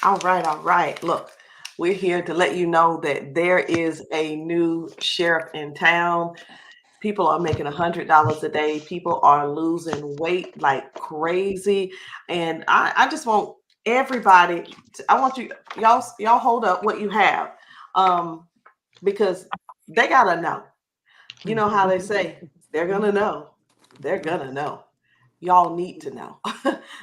All right, all right. Look, we're here to let you know that there is a new sheriff in town. People are making $100 a day. People are losing weight like crazy. And I just want everybody I want y'all hold up what you have. Um, because they gotta know. You know how they say they're gonna know. They're gonna know. Y'all need to know.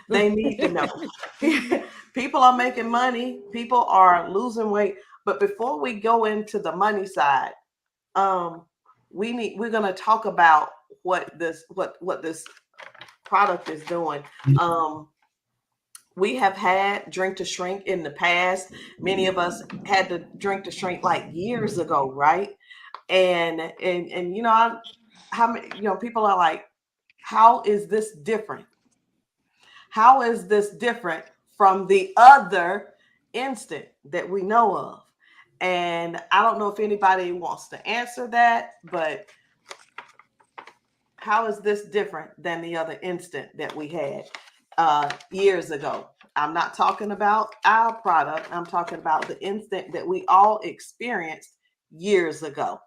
They need to know. People are making money. People are losing weight. But before we go into the money side, um, we're gonna talk about what this product is doing. Um, we have had drink to shrink in the past. Many of us had to drink to shrink like years ago, right? And how many people are like, how is this different? How is this different from the other instant that we know of? And I don't know if anybody wants to answer that, but how is this different than the other instant that we had years ago? I'm not talking about our product. I'm talking about the instant that we all experienced years ago.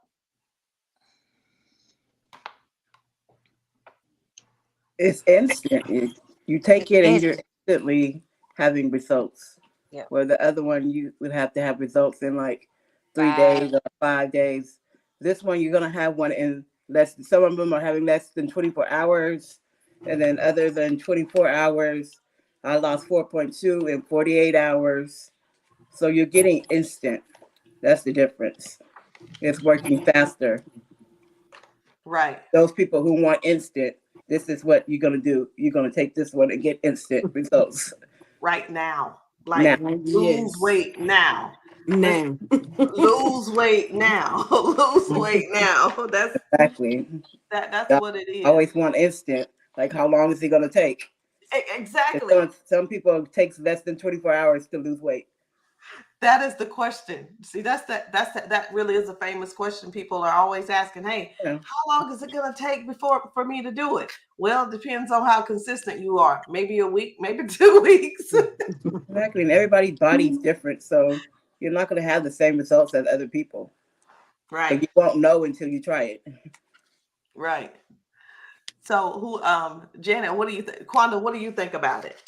It's instant. You take it and It's you're instantly having results. yeah, Where the other one you would have to have results in like 3 days five. or 5 days. This one you're gonna have one in less. Some of them are having less than 24 hours, and then other than 24 hours. I lost 4.2 in 48 hours. So you're getting instant. That's the difference. It's working faster. Right. Those people who want instant, this is what you're gonna do. You're gonna take this one and get instant results Right now. now. Like lose Yes. weight now. Let's Now. lose weight now. Lose weight now. Exactly. That's I what it is. always want instant. Like, how long is it gonna take? And Exactly. some people it takes less than 24 hours to lose weight. That is the question. See, that really is a famous question people are always asking. Hey, Yeah, how long is it gonna take before for me to do it? Well, it depends on how consistent you are. Maybe a week, maybe 2 weeks. exactly. And everybody's body's different, so you're not gonna have the same results as other people. But Right, you won't know until you try it. right. So who Janet, what do you think? Quanda, what do you think about it?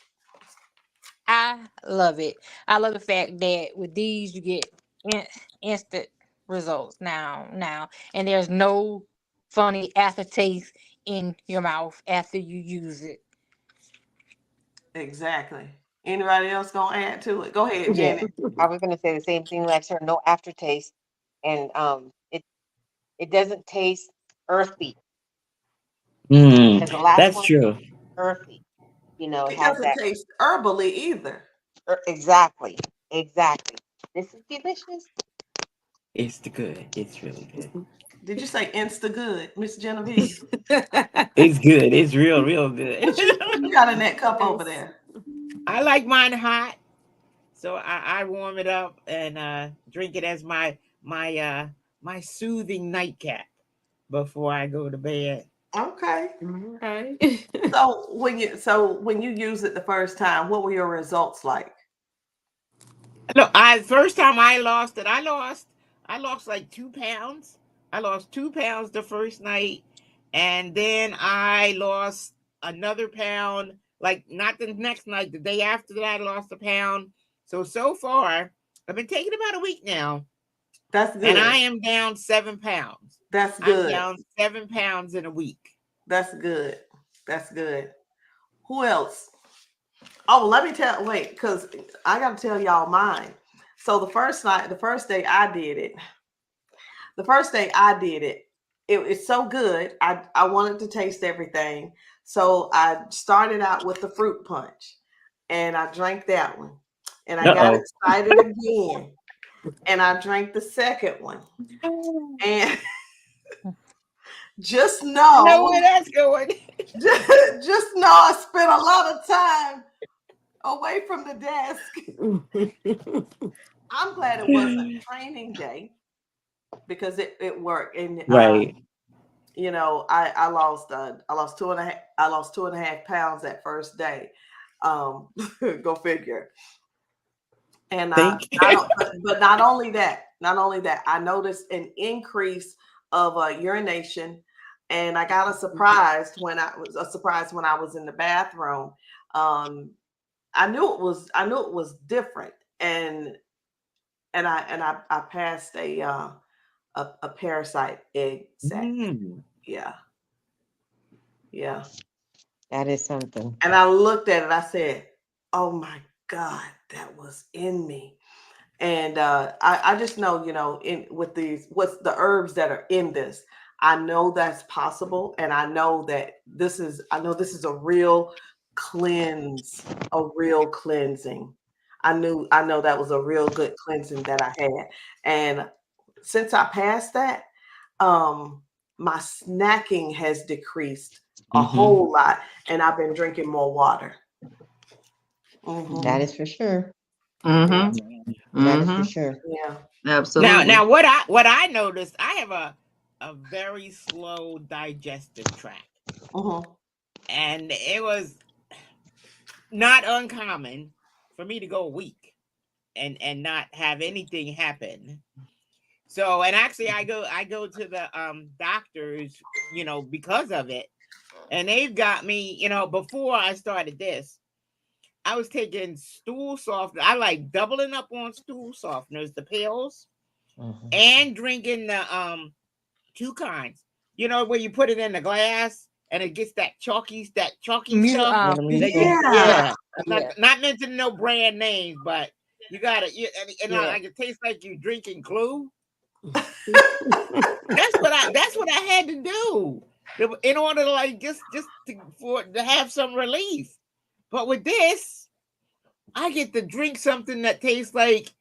I love it. I love the fact that with these you get in, instant results now, and there's no funny aftertaste in your mouth after you use it. Exactly. Anybody else gonna add to it? Go ahead, Yeah, Janet. I was gonna say the same thing, like sir, no aftertaste, and it doesn't taste earthy because the last That's one true. earthy. It It has doesn't that taste herbally either. exactly, exactly. This is delicious. It's the good. It's really good. Did you say insta good, Miss Genevieve? It's good. It's real, real good. What you got in that cup over Nice. there? I like mine hot, so I warm it up and drink it as my soothing nightcap before I go to bed. Okay. Okay. So when you use it the first time, what were your results like? No, I first time I lost it, I lost like 2 pounds. I lost 2 pounds the first night, and then I lost another pound. Like not the next night, the day after that, I lost a pound. So far, I've been taking about a week now, That's and good. I am down 7 pounds. That's I'm good. down 7 pounds in a week. That's good. That's good. Who else? Oh, let me tell. Wait, because I got to tell y'all mine. So the first night, the first day I did it, the first day I did it, it's so good. I wanted to taste everything, so I started out with the fruit punch, and I drank that one, and I Uh got oh. excited again, and I drank the second one, and just I know know, where that's going. just know I spent a lot of time away from the desk. I'm glad it wasn't training day because it worked. And Right. I lost 2.5 pounds that first day. Um, go figure. And Thank but not only that, I noticed an increase of urination, and I got surprised when I was in the bathroom. I knew it was different, and I passed a parasite egg sac. Yeah. That is something. And I looked at it. I said, "Oh my God, that was in me." And I just know, with what's the herbs that are in this, I know that's possible, and I know this is a real cleanse, a real cleansing. I know that was a real good cleansing that I had, and since I passed that, my snacking has decreased a whole lot, and I've been drinking more water. That is for sure. Mm-hmm. That is for sure. Yeah. Absolutely. Now what I noticed, I have a very slow digestive tract. And it was not uncommon for me to go a week and not have anything happen. So, and actually I go to the doctors, because of it. And they've got me, before I started this, I was taking stool softener. I like doubling up on stool softeners, the pills, and drinking the 2 kinds. Where you put it in the glass and it gets that chalky stuff. Yeah. Not mentioning no brand names, but you gotta. Like it tastes like you drinking glue. That's what I had to do in order to like just to have some relief. But with this, I get to drink something that tastes like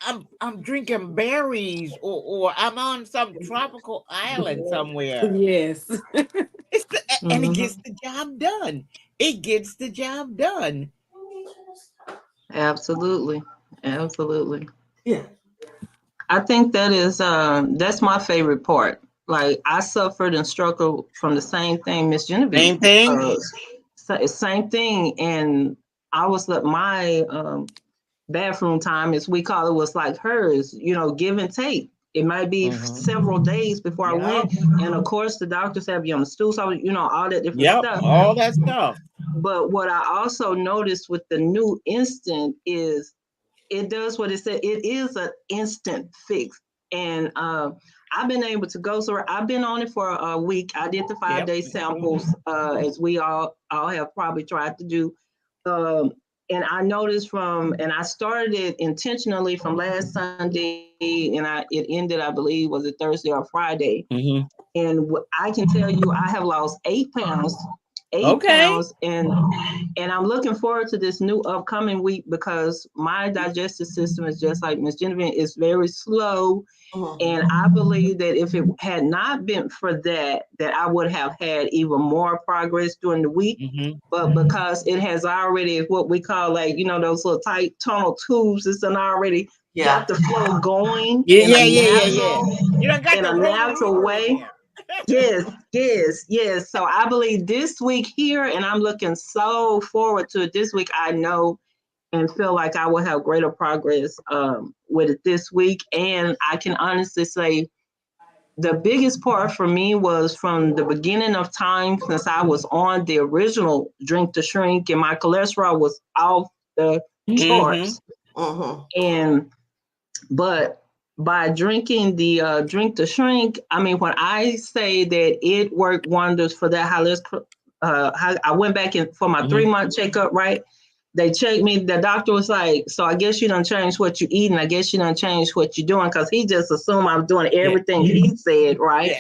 I'm drinking berries or I'm on some tropical island somewhere. Yes. And it gets the job done. It gets the job done. Absolutely. Yeah. I think that's my favorite part. Like I suffered and struggled from the same thing, Miss Genevieve. Same thing. And I was like my bathroom time, as we call it, was like hers, give and take. It might be several days before I went. And of course the doctors have you on the stool, so all that different stuff. All that stuff. But what I also noticed with the new instant is it does what it said. It is an instant fix. And I've been able to go. So I've been on it for a week. I did the 5-day samples, as we all have probably tried to do. And I noticed and I started it intentionally from last Sunday, and it ended, I believe, was it Thursday or Friday. And I can tell you, I have lost 8 pounds. 8 pounds, and I'm looking forward to this new upcoming week because my digestive system is just like Miss Genevieve, is very slow. And I believe that if it had not been for that I would have had even more progress during the week. But because it has already what we call those little tight tunnel tubes, it's already got the flow going. You done got in a natural way. Yes. So I believe this week here, and I'm looking so forward to it this week, I know and feel like I will have greater progress with it this week. And I can honestly say the biggest part for me was from the beginning of time, since I was on the original Drink to Shrink and my cholesterol was off the charts. But by drinking the Drink to Shrink, I mean, when I say that it worked wonders for that I went back in for my 3-month checkup, right? They checked me. The doctor was like, so I guess you done changed what you eat, and I guess you done changed what you're doing, because he just assumed I'm doing everything he said, right?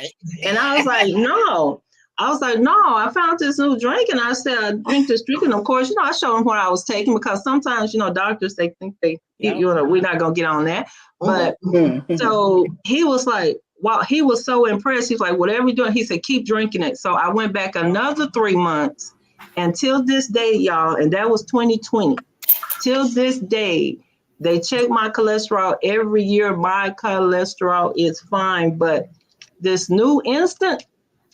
And I was like, no. I found this new drink, and I said, I drink this drink. And of course, I showed him what I was taking, because sometimes, doctors, they think we're not going to get on that. But so he was like, wow, he was so impressed. He's like, whatever you're doing, he said, keep drinking it. So I went back another 3 months until this day, y'all, and that was 2020. Till this day, they check my cholesterol every year. My cholesterol is fine, but this new instant,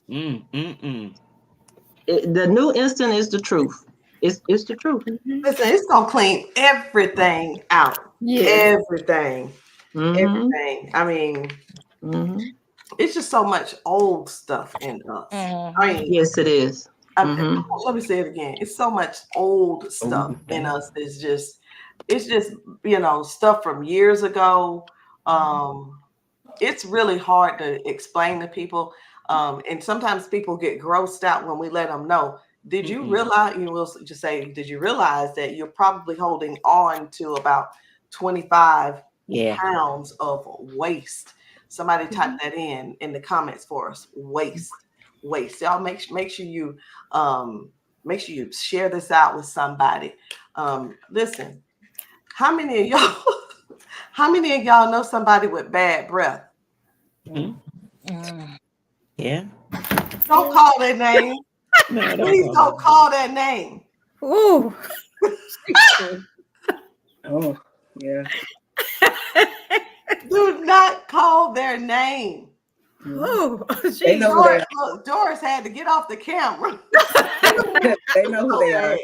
the new instant is the truth. It's the truth. Listen, it's gonna clean everything out. Yes. Everything. Mhm. Everything. I mean, Mhm. it's just so much old stuff in us. I mean, Yes, it is. Mhm. let me say it again. It's so much old stuff in us. It's just, stuff from years ago. It's really hard to explain to people. And sometimes people get grossed out when we let them know. Did you realize, you will just say, did you realize that you're probably holding on to about 25 pounds of waste? Somebody type that in the comments for us. Waste. Y'all make sure you share this out with somebody. Listen, how many of y'all know somebody with bad breath? Yeah. Don't call their name. No, Please don't call that name. Ooh. Oh, yeah. Do not call their name. Ooh. They know who they are. Look, Doris had to get off the camera. They know who they are. bad.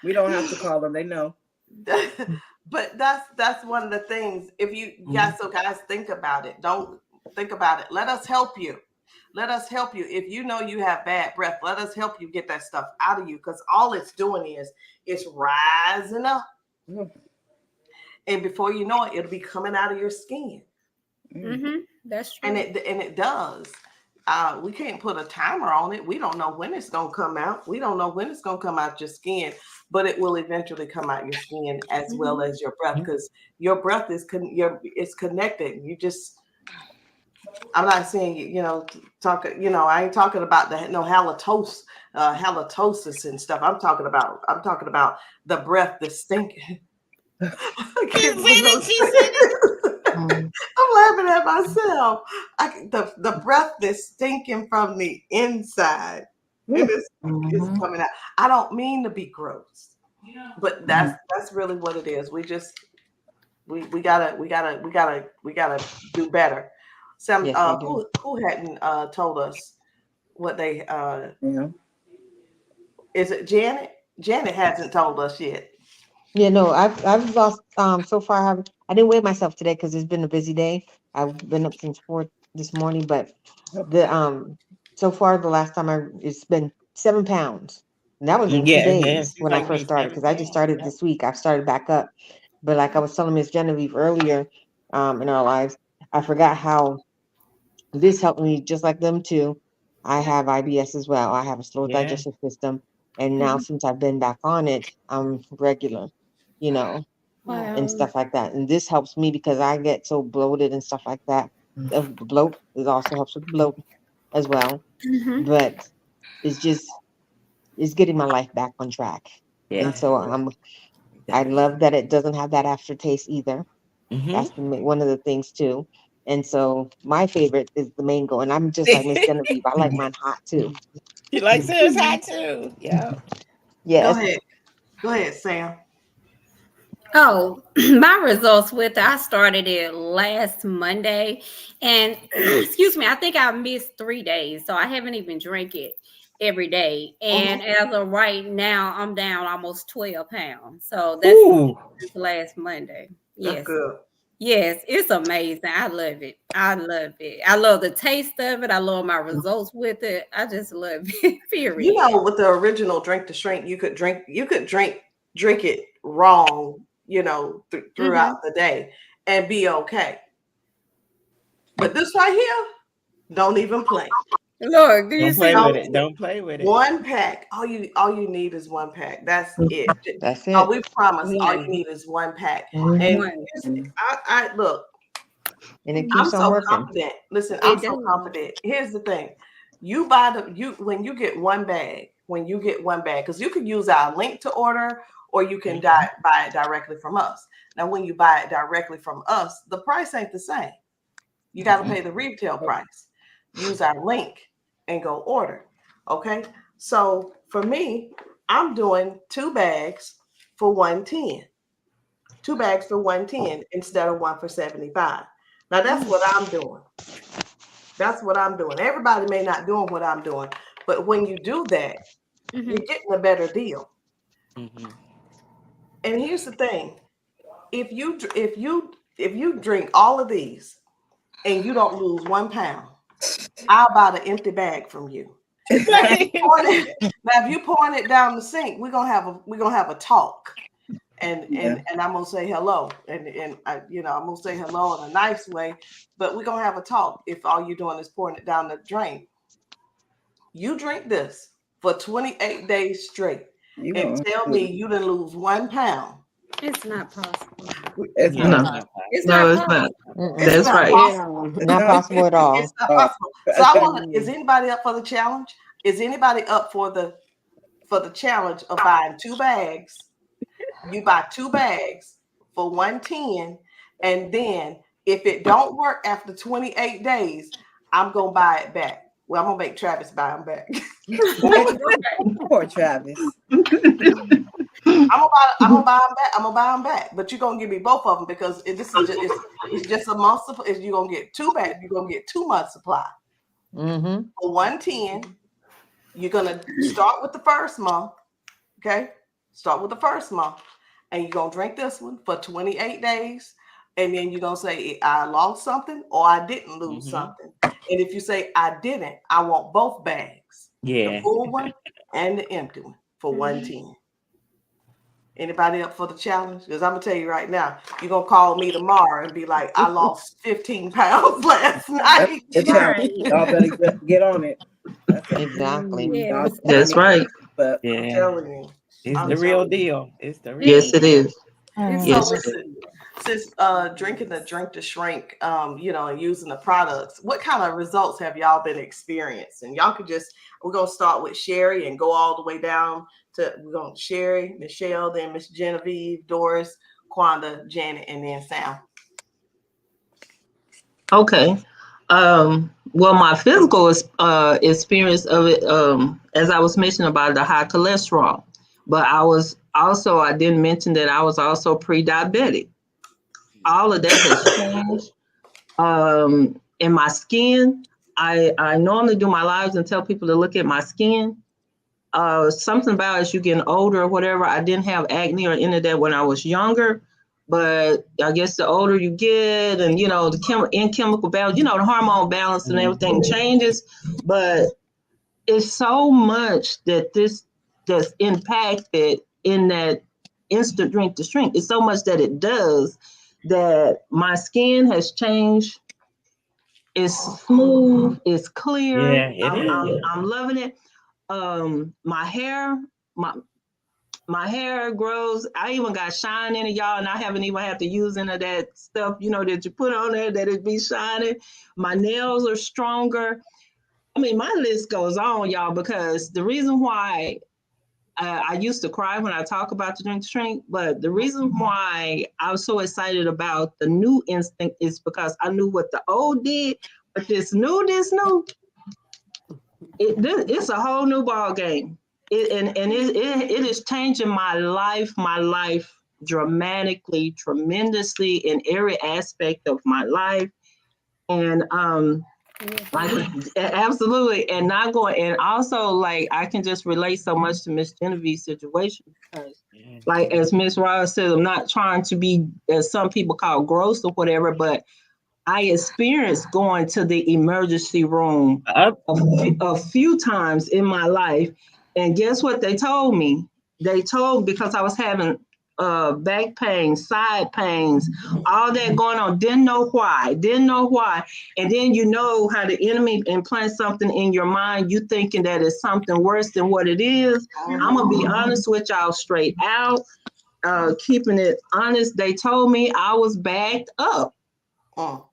We don't have to call them. They know. But that's one of the things. If you guys, so guys, think about it. Don't think about it. Let us help you. Let us help you. If you know you have bad breath, let us help you get that stuff out of you, because all it's doing is it's rising up. And before you know it, it'll be coming out of your skin. That's true. And it does. We can't put a timer on it. We don't know when it's gonna come out. We don't know when it's gonna come out your skin, but it will eventually come out your skin as well as your breath, because your breath is it's connected. You just, I'm not saying I ain't talking about halitosis and stuff. I'm talking about the breath that's stinking. I'm laughing at myself. The breath that's stinking from the inside, and it's coming out. I don't mean to be gross, but that's really what it is. We just we gotta do better. Some Yes, who hadn't told us what they Yeah. is it Janet? Janet hasn't told us yet. Yeah, no, I've lost so far. I didn't weigh myself today because it's been a busy day. I've been up since 4 this morning, but the so far the last time it's been 7 pounds. And that was in 2 days when I first started, because I just started this week. I've started back up. But like I was telling Miss Genevieve earlier, in our lives, I forgot how this helped me just like them too. I have IBS as well. I have a slow digestive system. And now since I've been back on it, I'm regular, Wow. and stuff like that. And this helps me because I get so bloated and stuff like that. The bloat, it also helps with the bloat as well. But it's getting my life back on track. And so I love that it doesn't have that aftertaste either. That's one of the things too. And so my favorite is the mango, and I'm just like Miss Genevieve. I like mine hot too. You like yours hot too? Yeah. Yes. Go ahead, Sam. Oh, my results with it, I started it last Monday, and excuse me, I think I missed 3 days, so I haven't even drank it every day. And as of right now, I'm down almost 12 pounds. So that's last Monday. Yes. That's good. Yes, it's amazing. I love it. I love it. I love the taste of it. I love my results with it. I just love it. Period. With the original Drink to Shrink, you could drink it wrong, throughout the day and be okay. But this right here, don't even play. Look, do you see? Don't play with it. 1 pack. All you need is 1 pack. That's it. That's it. We promise. All you need is 1 pack. And I look. And it keeps on working. Confident. Listen, I'm so confident. Here's the thing: you buy when you get 1 bag. When you get 1 bag, because you can use our link to order, or you can buy it directly from us. Now, when you buy it directly from us, the price ain't the same. You got to pay the retail price. Use our link and go order. Okay. So for me, I'm doing 2 bags for $110. 2 bags for $110 instead of 1 for $75. Now that's what I'm doing. That's what I'm doing. Everybody may not doing what I'm doing, but when you do that, you're getting a better deal. And here's the thing: if you drink all of these and you don't lose 1 pound, I'll buy the empty bag from you. Now, if you pouring it down the sink, we're gonna have a talk, and I'm gonna say hello, and I, I'm gonna say hello in a nice way, but we're gonna have a talk. If all you're doing is pouring it down the drain, you drink this for 28 days straight, and tell me you didn't lose 1 pound. It's not possible. It's Yeah, not. It's No, not it's not. possible. It's That's not right. possible. Not possible at all. It's not possible. So I want to. Is anybody up for the challenge? Is anybody up for the challenge of buying 2 bags? You buy 2 bags for $110, and then if it don't work after 28 days, I'm gonna buy it back. Well, I'm gonna make Travis buy them back. Poor Travis. I'm gonna buy them back. I'm gonna buy them back. But you're gonna give me both of them because it's just a month. If you're gonna get 2 bags, you're gonna get 2 months supply. Mm-hmm. For $110, you're gonna start with the first month. Okay, start with the first month, and you're gonna drink this one for 28 days, and then you're gonna say I lost something or I didn't lose something. And if you say I didn't, I want both bags, the full one and the empty one for $110. Anybody up for the challenge? Because I'm gonna tell you right now, you're gonna call me tomorrow and be like, I lost 15 pounds last night. Y'all better get on it. Exactly. Yes. That's right. But I'm Yeah, telling you. it's I'm the real telling you. deal. It's the real. Yes, it is. It's Yes. so So since drinking the drink to shrink, and using the products, what kind of results have y'all been experiencing? Y'all could we're gonna start with Sherry and go all the way down to Sherry, Michelle, then Miss Genevieve, Doris, Quanda, Janet, and then Sam. Okay. Well, my physical experience of it, as I was mentioning about the high cholesterol, but I didn't mention that I was also pre-diabetic. All of that has changed. In my skin, I normally do my lives and tell people to look at my skin. Something about as you getting older or whatever, I didn't have acne or any of that when I was younger. But I guess the older you get and, the chemical balance, the hormone balance and everything changes. But it's so much that's impacted in that instant drink to shrink. It's so much that it does that my skin has changed. It's smooth. It's clear. Yeah, it is. I'm loving it. My hair grows. I even got shine in it, y'all, and I haven't even had to use any of that stuff, that you put on there that it be shining. My nails are stronger. I mean, my list goes on, y'all, because the reason why I used to cry when I talk about the drink to shrink, but the reason why I was so excited about the new instinct is because I knew what the old did, but this new, it's a whole new ball game. It is changing my life dramatically, tremendously in every aspect of my life. And absolutely, and not going, and also I can just relate so much to Miss Genevieve's situation because, as Miss Ross said, I'm not trying to be, as some people call, gross or whatever, but I experienced going to the emergency room a few times in my life, and guess what they told me? Because I was having back pain, side pains, all that going on. Didn't know why. And then how the enemy implants something in your mind, you thinking that it's something worse than what it is. I'm going to be honest with y'all straight out, keeping it honest. They told me I was backed up.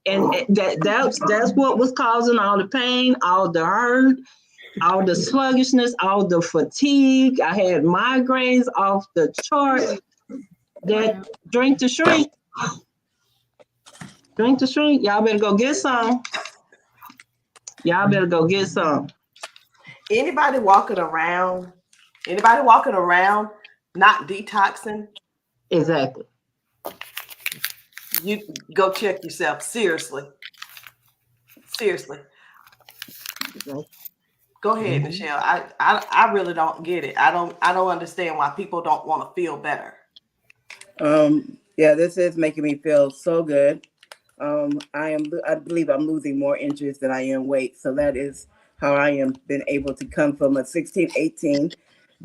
And that's what was causing all the pain, all the hurt, all the sluggishness, all the fatigue. I had migraines off the chart. That drink to shrink. Y'all better go get some. Anybody walking around not detoxing? Exactly. You go check yourself. Seriously. Go ahead, Michelle. I really don't get it. I don't understand why people don't want to feel better. Yeah, this is making me feel so good. I believe I'm losing more inches than I am weight. So that is how I am been able to come from a 16, 18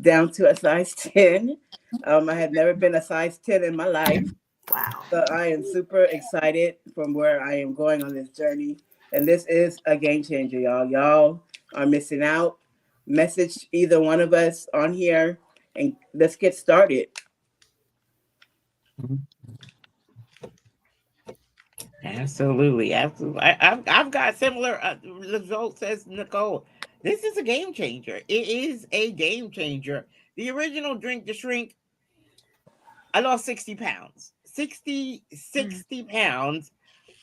down to a size 10. I had never been a size 10 in my life. Wow. So I am super excited from where I am going on this journey. And this is a game changer, y'all. Y'all are missing out. Message either one of us on here and let's get started. Absolutely. I've got similar results as Nicole. This is a game changer. It is a game changer. The original Drink to Shrink, I lost 60 pounds. 60 pounds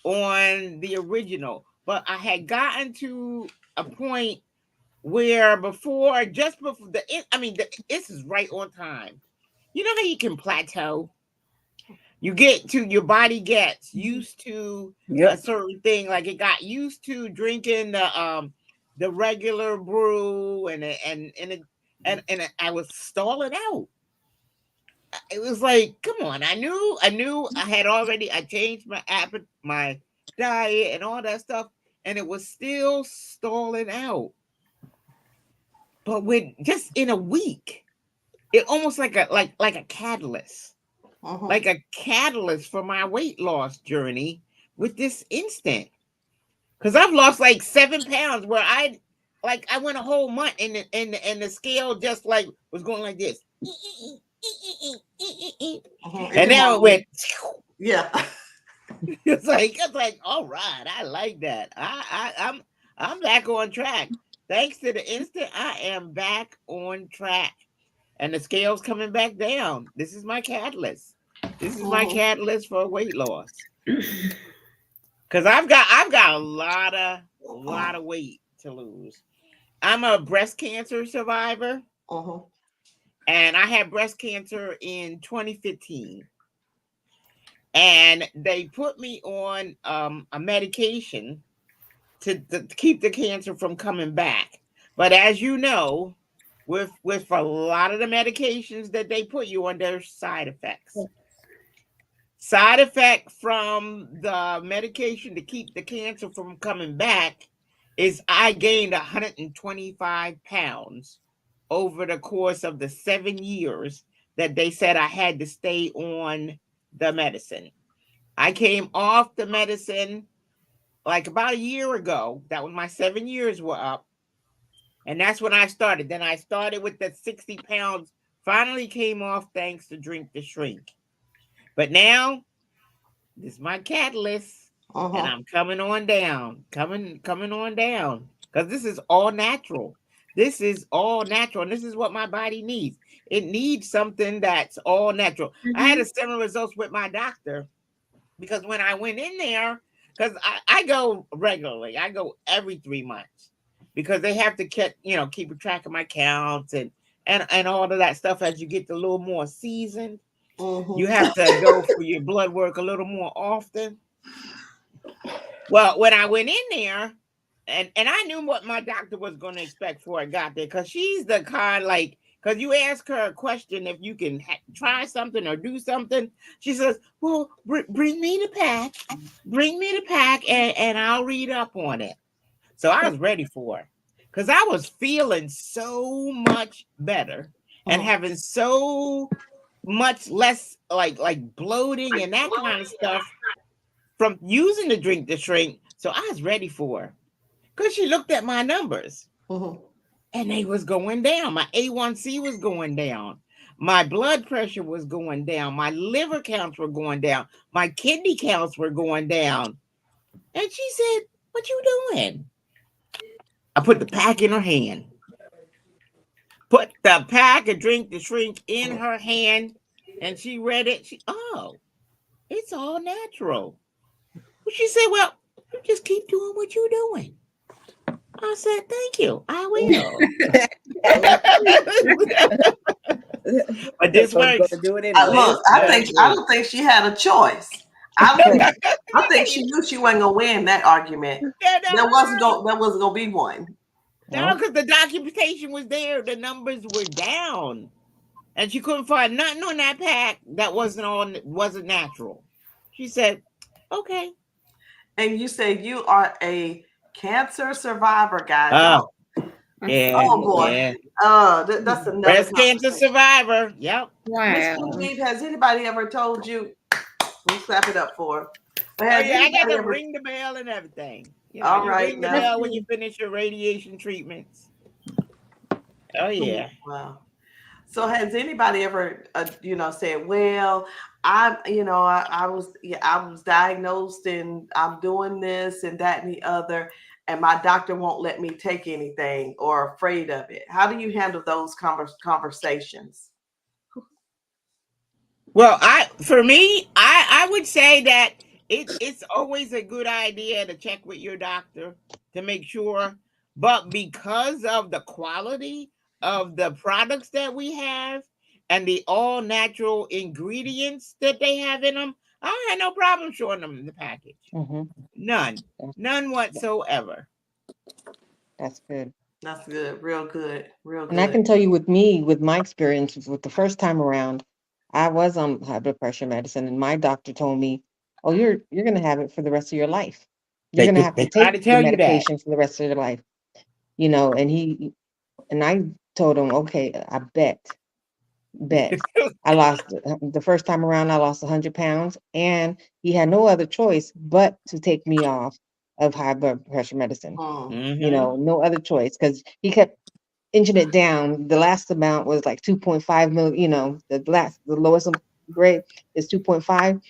on the original. But I had gotten to a point where just before this is right on time. You know how you can plateau? Your body gets used to a certain thing, like it got used to drinking the regular brew, and I was stalling out. It was like, come on, I knew I changed my diet and all that stuff, and it was still stalling out. But just in a week, it almost like a catalyst. Like a catalyst for my weight loss journey with this instant. Because I've lost like 7 pounds where I went a whole month and the scale just like was going like this. And now it went. Yeah. It's like, all right, I like that. I'm back on track. Thanks to the instant, I am back on track. And the scale's coming back down. This is my catalyst. This is my catalyst for weight loss. Because I've got a lot of weight to lose. I'm a breast cancer survivor. And I had breast cancer in 2015. And they put me on a medication to keep the cancer from coming back. But as you know, with a lot of the medications that they put you on, there's side effects. Side effect from the medication to keep the cancer from coming back is I gained 125 pounds over the course of the 7 years that they said I had to stay on the medicine. I came off the medicine like about a year ago. That was my 7 years were up. And that's when I started. Then I started with the 60 pounds, finally came off thanks to Drink to Shrink. But now, this is my catalyst, and I'm coming on down, coming on down, because this is all natural. This is all natural, and this is what my body needs. It needs something that's all natural. I had a similar results with my doctor, because when I went in there, because I go regularly, I go every 3 months, because they have to keep track of my counts and all of that stuff as you get a little more seasoned. You have to go for your blood work a little more often. Well, when I went in there, and I knew what my doctor was going to expect before I got there, because she's the kind because you ask her a question if you can try something or do something. She says, well, bring me the pack. Bring me the pack and I'll read up on it. So I was ready for it because I was feeling so much better and having so much less like bloating and that kind of stuff from using the Drink to Shrink. So I was ready for her because she looked at my numbers and they was going down. My A1C was going down. My blood pressure was going down. My liver counts were going down. My kidney counts were going down. And she said, what you doing? I put the pack in her hand. Put the pack of Drink to Shrink in her hand, and she read it. It's all natural. She said, well, you just keep doing what you're doing. I said, thank you. I will. But this works. I don't think she had a choice. I think she knew she wasn't gonna win that argument. There wasn't gonna be one. No, because the documentation was there. The numbers were down. and she couldn't find nothing on that pack that wasn't natural. She said, "Okay." And you say you are a cancer survivor, guys. Oh, yeah, Oh boy. yeah. That's another Breast cancer conversation. survivor. Yep. Miss Wow. Steve, has anybody ever told you? We clap it up for her. But Oh has yeah, I got anybody to ever? ring the bell and everything. You know, All you right, ring the now. bell when you finish your radiation treatments. Oh yeah. Wow. So has anybody ever, said, "Well, I was diagnosed and I'm doing this and that and the other, and my doctor won't let me take anything or afraid of it." How do you handle those conversations? Well, I would say that it's always a good idea to check with your doctor to make sure. But because of the quality of the products that we have and the all natural ingredients that they have in them, I had no problem showing them the package. Mhm. None whatsoever. That's good. That's good, real good, real And I good. can tell you with me, with my experience with the first time around, I was on high blood pressure medicine, and my doctor told me, "Oh, you're gonna have it for the rest of your life. You're gonna have to They try take to the tell you that. medication for the rest of your life." And I told him, "Okay, I bet." I lost the first time around, I lost 100 pounds, and he had no other choice but to take me off of high blood pressure medicine. Mhm. No other choice, because he kept inching it down. The last amount was like 2.5 million, the lowest grade is 2.5.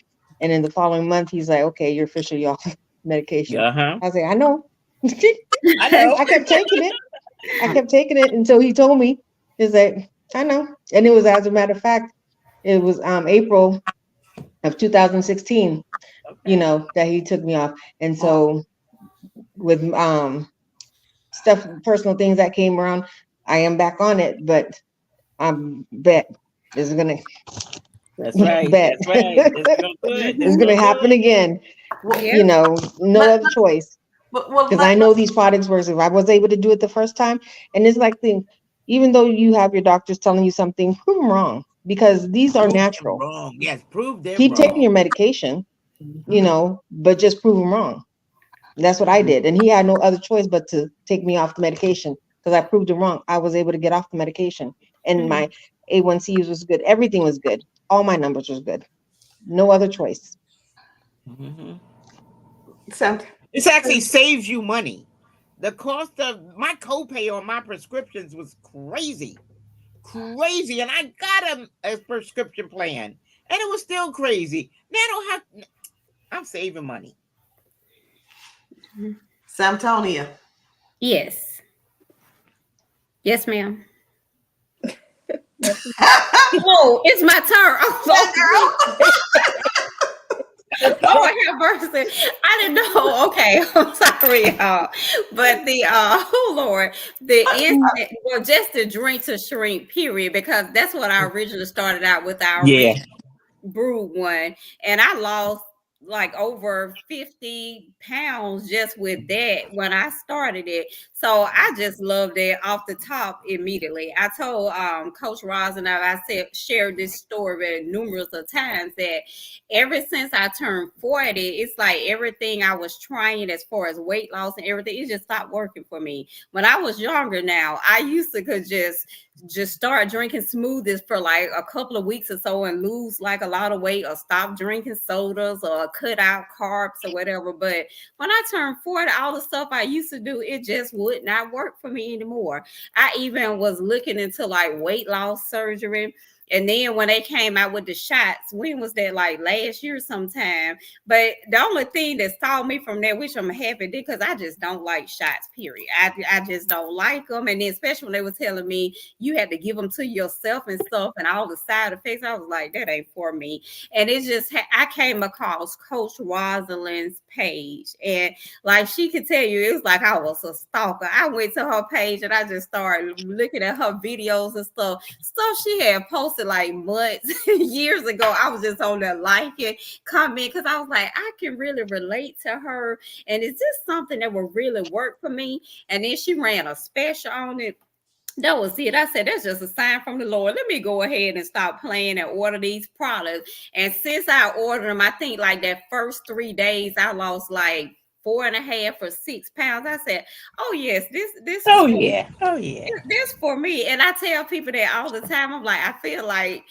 And in the following month, he's like, "Okay, you're officially off medication." Uh-huh. I was like, "I know." I know. I kept taking it. I kept taking it until he told me, he's like, "I know." And it was, as a matter of fact, it was April of 2016, Okay. that he took me off. And so with stuff, personal things that came around, I am back on it, but I'm bet this is gonna That's right. bet That's right. It's no good. it's It's gonna no happen good. again. Yeah. No Let, other choice. well, Because I know these products work. If I was able to do it the first time, and it's like even though you have your doctors telling you something, prove them wrong, because these are Prove them natural. wrong. Yes, prove them Keep taking wrong. your medication, but just prove them wrong. That's what I did, and he had no other choice but to take me off the medication because I proved him wrong. I was able to get off the medication, and my A1C was good. Everything was good. All my numbers was good. No other choice. Mhm. Sam, This actually saves you money. The cost of my copay on my prescriptions was crazy. Crazy. And I got a prescription plan. And it was still crazy. Now I don't have I'm saving money. Samtonia. Yes. Yes, ma'am. Yeah, Oh, it's my turn. Oh, girl. Lord have mercy. I didn't know. Okay, I'm sorry, y'all. But oh Lord, the instant, well, just the drink to shrink, period, because that's what I originally started out with, our Yeah. original brewed one, and I lost like over 50 pounds just with that when I started it. So I just loved it off the top immediately. I told Coach Roz, and I said, shared this story numerous of times, that ever since I turned 40, it's like everything I was trying as far as weight loss and everything, it just stopped working for me. When I was younger, now I used to could just start drinking smoothies for like a couple of weeks or so and lose like a lot of weight, or stop drinking sodas, or cut out carbs or whatever. But when I turned 40, all the stuff I used to do, it just would not work for me anymore. I even was looking into like weight loss surgery. And then when they came out with the shots, when was that, like last year sometime? But the only thing that stopped me from that, which I'm happy did, because I just don't like shots, period. I just don't like them. And then especially when they were telling me you had to give them to yourself and stuff, and all the side effects, I was like, that ain't for me. And it's just, I came across Coach Rosalind's page, and like she could tell you, it was like I was a stalker. I went to her page and I just started looking at her videos and stuff she had posted like months, years ago. I was just on there liking, comment, because I was like, I can really relate to her, and is this something that will really work for me? And then she ran a special on it. That was it. I said, that's just a sign from the Lord. Let me go ahead and stop playing and order these products. And since I ordered them, I think like that first 3 days, I lost like 4.5 or 6 pounds. I said, oh yes, this Oh is for yeah. Oh yeah. this for me. And I tell people that all the time. I'm like, I feel like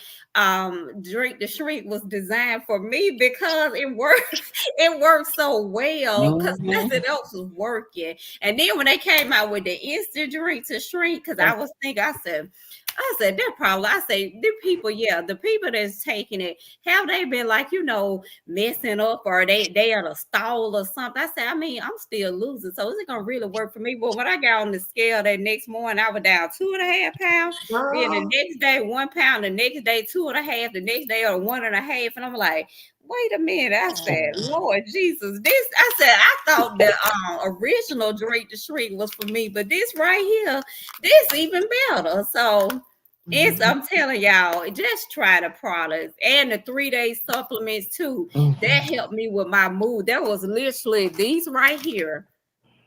Drink the Shrink was designed for me because it works. It works so well because nothing else was working. And then when they came out with the instant drink to shrink, because I was thinking, I said, they're probably, I say, the people, yeah, the people that's taking it, have they been like, messing up or they at a stall or something? I said, I mean, I'm still losing. So is it going to really work for me? But when I got on the scale that next morning, I was down 2.5 pounds. Then the next day, 1 pound, the next day, 2.5, the next day, 1.5. And I'm like, wait a minute. I said, Lord Jesus, I said, I thought the original Drink the Shrink was for me, but this right here, this even better. So I'm telling y'all, just try the products and the 3-day supplements too. That helped me with my mood. That was literally these right here.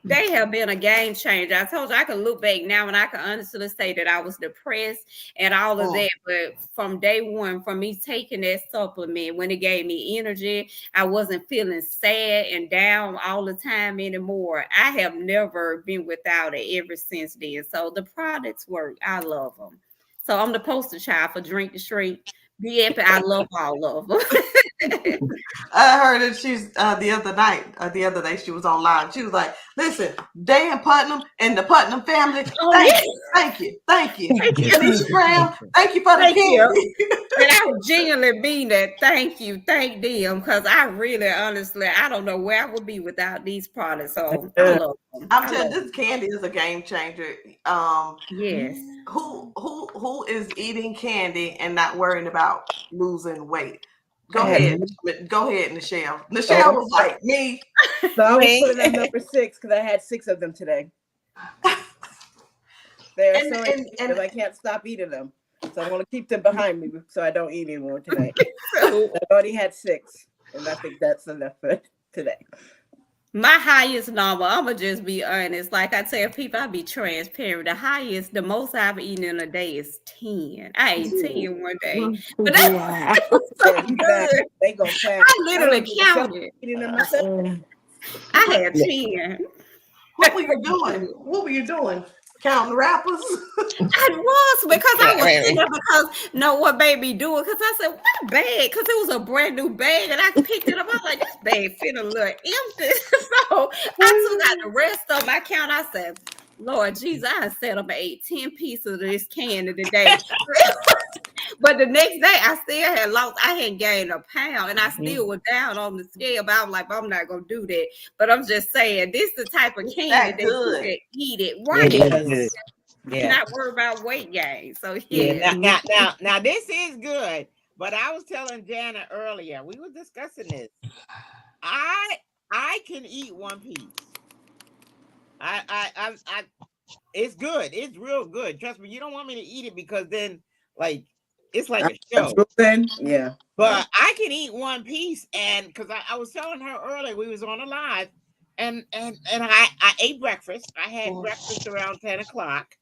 They have been a game changer. I told you I can look back now and I can honestly say that I was depressed and all of that. But from day one, from me taking that supplement, when it gave me energy, I wasn't feeling sad and down all the time anymore. I have never been without it ever since then. So the products work. I love them. So I'm the poster child for Drink the Shrink. Be happy. I love all of them. I heard that she's the other day she was on live. She was like, "Listen, Dan Putnam and the Putnam family, thank you. Tanisha Graham, thank you for the candy." And I would genuinely mean that. Thank them, because I really, honestly, I don't know where I would be without these products. So I love them. I'm telling you, this candy is a game changer. Yes. Who is eating candy and not worrying about losing weight? Go ahead, Nichelle. Nichelle was like me. So I was putting at number 6 because I had 6 of them today. They're so because I can't stop eating them. So I want to keep them behind me so I don't eat anymore tonight. I've already had 6, and I think that's enough for today. My highest number, I'm going to just be honest. Like I tell people, I be transparent. The most I've eaten in a day is 10. I ate 10 one day. But that's so good. They go fast. I literally counted. I had 10. What were you doing? Counting rappers? I was because I was sitting there because what baby doing? Because I said, what bag? Because it was a brand new bag and I picked it up. I was like, this bag fit a little empty. So I took out the rest of my count. I said, Lord Jesus, I set up and ate 10 pieces of this candy today. But the next day I still had lost, I had gained a pound and I still was down on the scale. But I'm like, I'm not gonna do that. But I'm just saying, this is the type of candy that you can eat it right. Not worry about weight gain. So Now this is good. But I was telling Jana earlier, we were discussing this. I can eat one piece. I it's good. It's real good. Trust me. You don't want me to eat it because then like it's like a show. Yeah. But I can eat one piece, and because I was telling her earlier, we was on a live, and I ate breakfast. I had breakfast around 10 o'clock,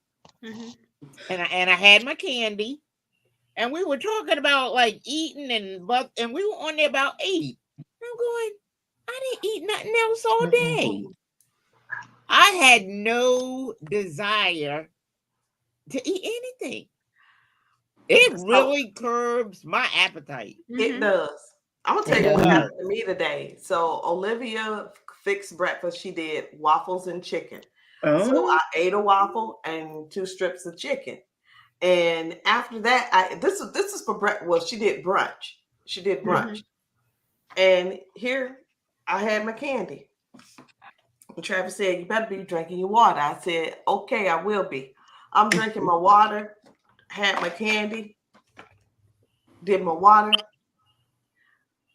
and I had my candy, and we were talking about like eating and we were on there about 8. I'm going, I didn't eat nothing else all day. I had no desire to eat anything. It really curbs my appetite. It does. I'm gonna tell you what happened to me today. So Olivia fixed breakfast. She did waffles and chicken. So I ate a waffle and 2 strips of chicken. And after that, this is for breakfast. Well, she did brunch. And here I had my candy. And Travis said, "You better be drinking your water." I said, "Okay, I will be." I'm drinking my water. Had my candy, did my water,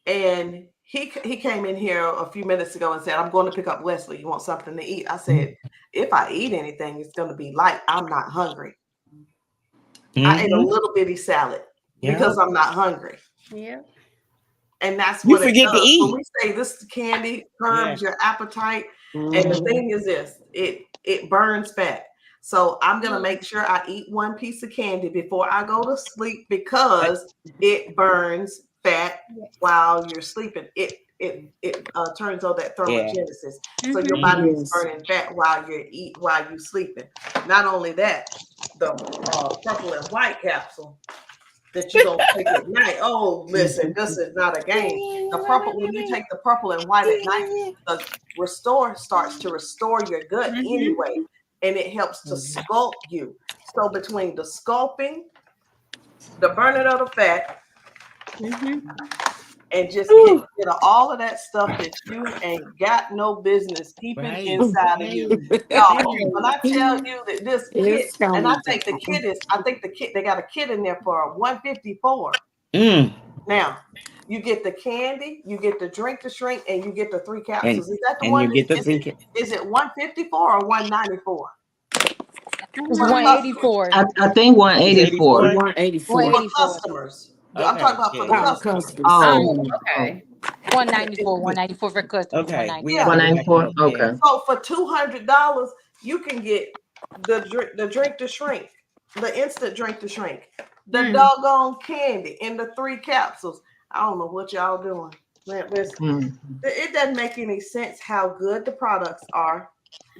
and he came in here a few minutes ago and said, "I'm going to pick up Wesley. You want something to eat?" I said, "If I eat anything, it's going to be light. I'm not hungry." I ate a little bitty salad because I'm not hungry. Yeah. And that's what you forget to eat. When we say this candy curbs your appetite, and the thing is this, it burns fat. So I'm gonna make sure I eat one piece of candy before I go to sleep because it burns fat while you're sleeping. It turns on that thermogenesis, so your body is burning fat while you sleeping. Not only that, the purple and white capsule that you don't take at night. Oh, listen, this is not a game. The purple, when you take the purple and white at night, the restore starts to restore your gut anyway, and it helps to sculpt you. So between the sculpting, the burning of the fat, and just get rid of all of that stuff that you ain't got no business keeping inside of you. Y'all, when I tell you that this kit, and I think the kit they got a kit in there for a 154. Now, you get the candy, you get the drink to shrink, and you get the 3 capsules. Is that the one? Is it 154 or 194? It's 184. I think 184. 184. For customers. I'm talking about for the customers. Okay. 194 for customers. Okay. 194. Okay. So for $200, you can get the drink to shrink, the instant drink to shrink, the doggone candy in the 3 capsules. I don't know what y'all doing. It doesn't make any sense how good the products are.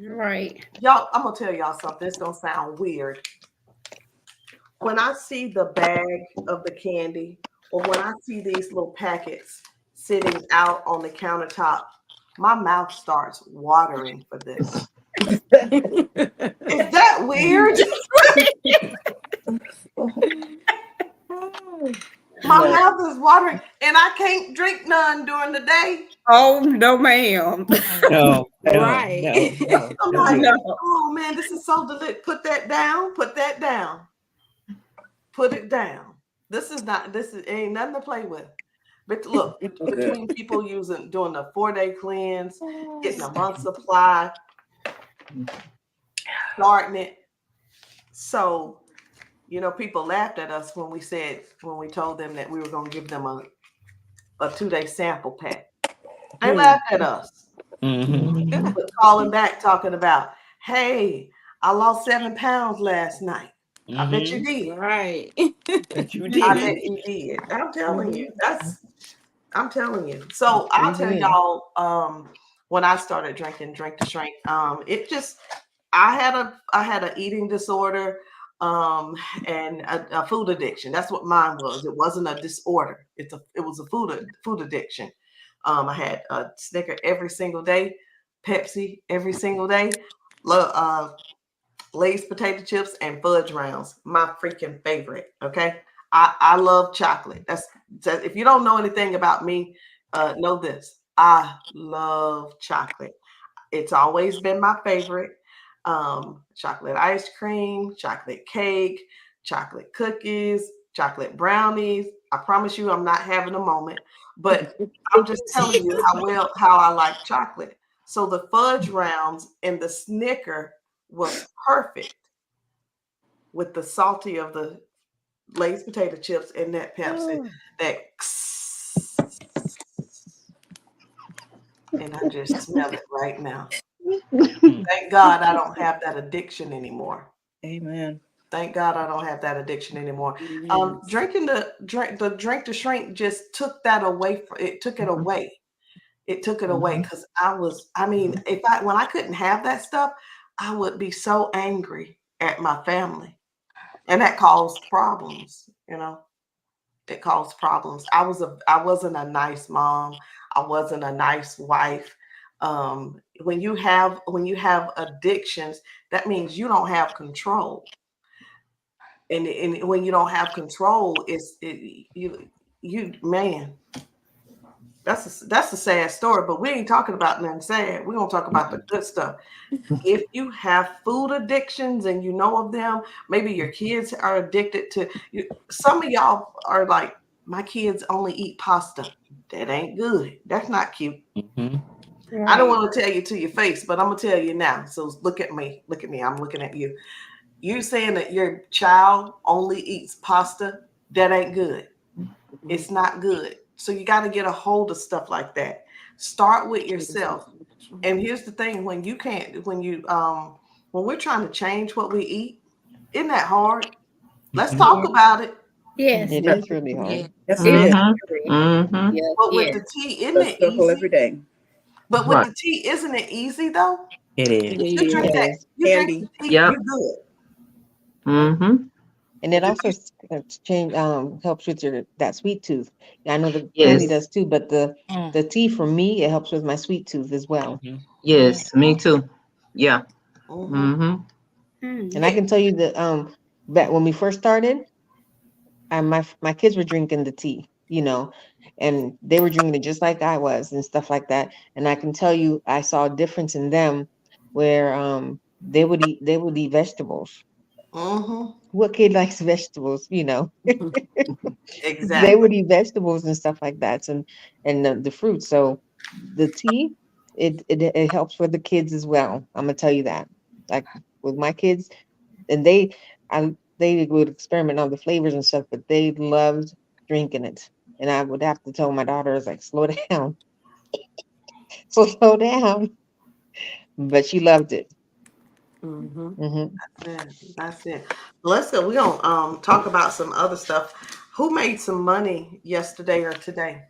Right. Y'all, I'm gonna tell y'all something. It's gonna sound weird. When I see the bag of the candy, or when I see these little packets sitting out on the countertop, my mouth starts watering for this. Is that weird? My mouth is watering, and I can't drink none during the day. Oh no, ma'am. No. Right. I'm like, oh man, this is so delicious. Put that down. Put that down. Put it down. This ain't nothing to play with. But look, between people doing the 4-day cleanse, getting a month supply, starting it. So, people laughed at us when we told them that we were going to give them a 2-day sample pack. They laughed at us. But calling back, talking about, hey, I lost 7 pounds last night. I bet you did. Right. But you did. I bet you did. I'm telling you. I'm telling you. So I'll tell y'all, when I started drinking Drink to Shrink, I had an eating disorder and a food addiction. That's what mine was. It wasn't a disorder. It was a food addiction. I had a Snicker every single day, Pepsi every single day, Lay's potato chips and fudge rounds, my freaking favorite. Okay, I love chocolate. That's if you don't know anything about me, know this: I love chocolate. It's always been my favorite. Chocolate ice cream, chocolate cake, chocolate cookies, chocolate brownies. I promise you, I'm not having a moment, but I'm just telling you how I like chocolate. So the fudge rounds and the Snicker was perfect with the salty of the Lay's potato chips and that Pepsi. And I just smell it right now. Thank God I don't have that addiction anymore. Amen. Thank God I don't have that addiction anymore. Drinking the drink to shrink just took that away. It took it away. It took it away because when I couldn't have that stuff, I would be so angry at my family, and that caused problems. It caused problems. I wasn't a nice mom. I wasn't a nice wife. When you have addictions, that means you don't have control. And when you don't have control, that's a sad story, but we ain't talking about nothing sad. We're gonna talk about the good stuff. If you have food addictions and you know of them, maybe your kids are addicted to you. Some of y'all are like, my kids only eat pasta. That ain't good. That's not cute. I don't want to tell you to your face, but I'm gonna tell you now. So look at me. I'm looking at you. You saying that your child only eats pasta? That ain't good. It's not good. So you got to get a hold of stuff like that. Start with yourself. And here's the thing: when when we're trying to change what we eat, isn't that hard? Let's talk about it. Yes. It is really hard. Yeah. Yes, it is. Mm-hmm. Yes. But with Yes. the tea, isn't A it circle easy? every day. But with Right. the tea, isn't it easy though? It is. You drink It that, is. you drink Candy. the tea, Yep. you're good. Mm-hmm. And it also helps with that sweet tooth. I know the candy Yes. does too, but the Mm. tea for me, it helps with my sweet tooth as well. Mhm. Yes, me too. Yeah. Mhm. Mm-hmm. And I can tell you that back when we first started, my kids were drinking the tea, and they were drinking it just like I was and stuff like that. And I can tell you, I saw a difference in them where they would eat vegetables. Mhm. What kid likes vegetables? Exactly. They would eat vegetables and stuff like that, and the fruit. So the tea, it helps for the kids as well. I'm gonna tell you that. Like with my kids, and they would experiment on the flavors and stuff, but they loved drinking it. And I would have to tell my daughters like, slow down, slow down. But she loved it. Mhm. Hmm. That's it. Let's go. We're gonna talk about some other stuff. Who made some money yesterday or today?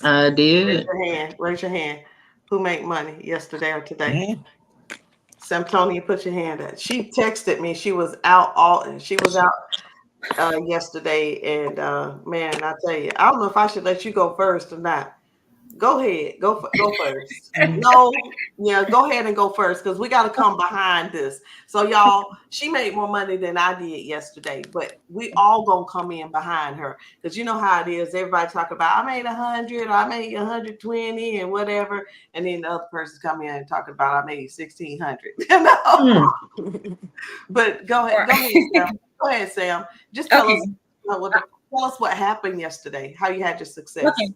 I Raise did. your hand. Raise your hand. Who made money yesterday or today? Yeah. Samtonia, put your hand up. She texted me. She was out yesterday, and man, I tell you, I don't know if I should let you go first or not. Go ahead. Go first. No, yeah, go ahead and go first because we got to come behind this. So y'all, she made more money than I did yesterday, but we all gonna come in behind her because you know how it is. Everybody talk about I made 100, or I made 120, and whatever, and then the other person come in and talking about I made 1,600. But go ahead, Sam. Go ahead, Sam. Just tell us tell us what happened yesterday. How you had your success. Okay.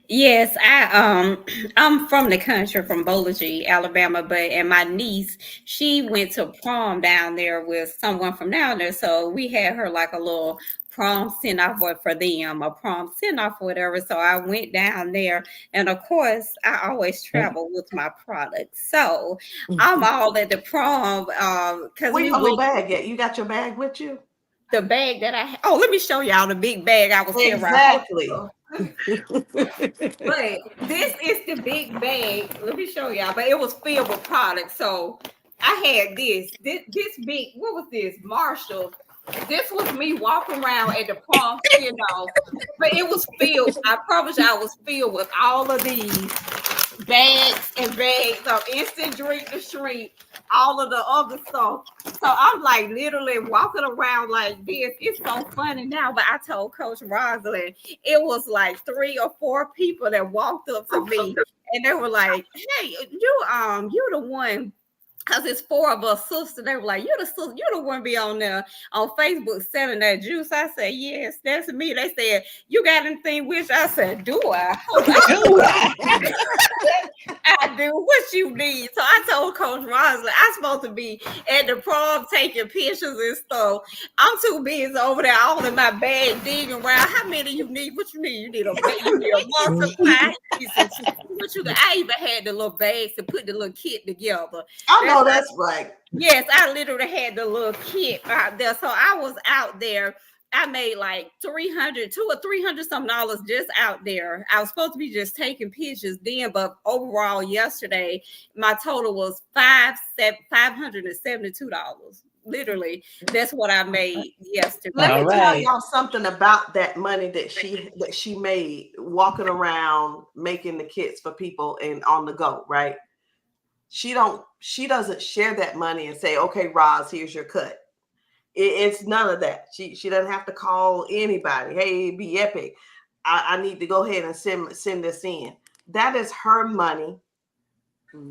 Yes, I'm from the country, from Bowling, Alabama, and my niece, she went to prom down there with someone from down there, so we had her like a little prom send off for them, a prom send off or whatever. So I went down there, and of course, I always travel with my products, so I'm all at the prom because Where your little bag at? You got your bag with you? the bag that I let me show y'all the big bag I was carrying. Exactly. But this is the big bag. Let me show y'all. But it was filled with products. So I had this big. What was this? Marshall. This was me walking around at the prom, but it was filled. I promise you, I was filled with all of these bags and bags of instant drink to shrink, all of the other stuff. So I'm like literally walking around like this. It's so funny now, but I told Coach Rosalind it was like 3 or 4 people that walked up to me and they were like, "Hey, you the one." Because it's 4 of us sisters. They were like, you the one be on there on Facebook selling that juice. I said, yes, that's me. They said, you got anything with you? I said, do I? I do. What you need? So I told Coach Rosley, I'm supposed to be at the prom taking pictures and stuff. I'm too busy over there all in my bag digging around. How many you need? What you need? You need a bag. You need a month supply. I even had the little bags to put the little kit together. I know that's right. Yes, I literally had the little kit out there. So I was out there. I made like $200 or $300 something just out there. I was supposed to be just taking pictures then, but overall yesterday, my total was $572. Literally, that's what I made yesterday. Let me tell y'all something about that money that she made walking around making the kits for people and on the go, right? She doesn't share that money and say, okay, Roz, here's your cut. It's none of that. She doesn't have to call anybody. Hey, be epic. I need to go ahead and send this in. That is her money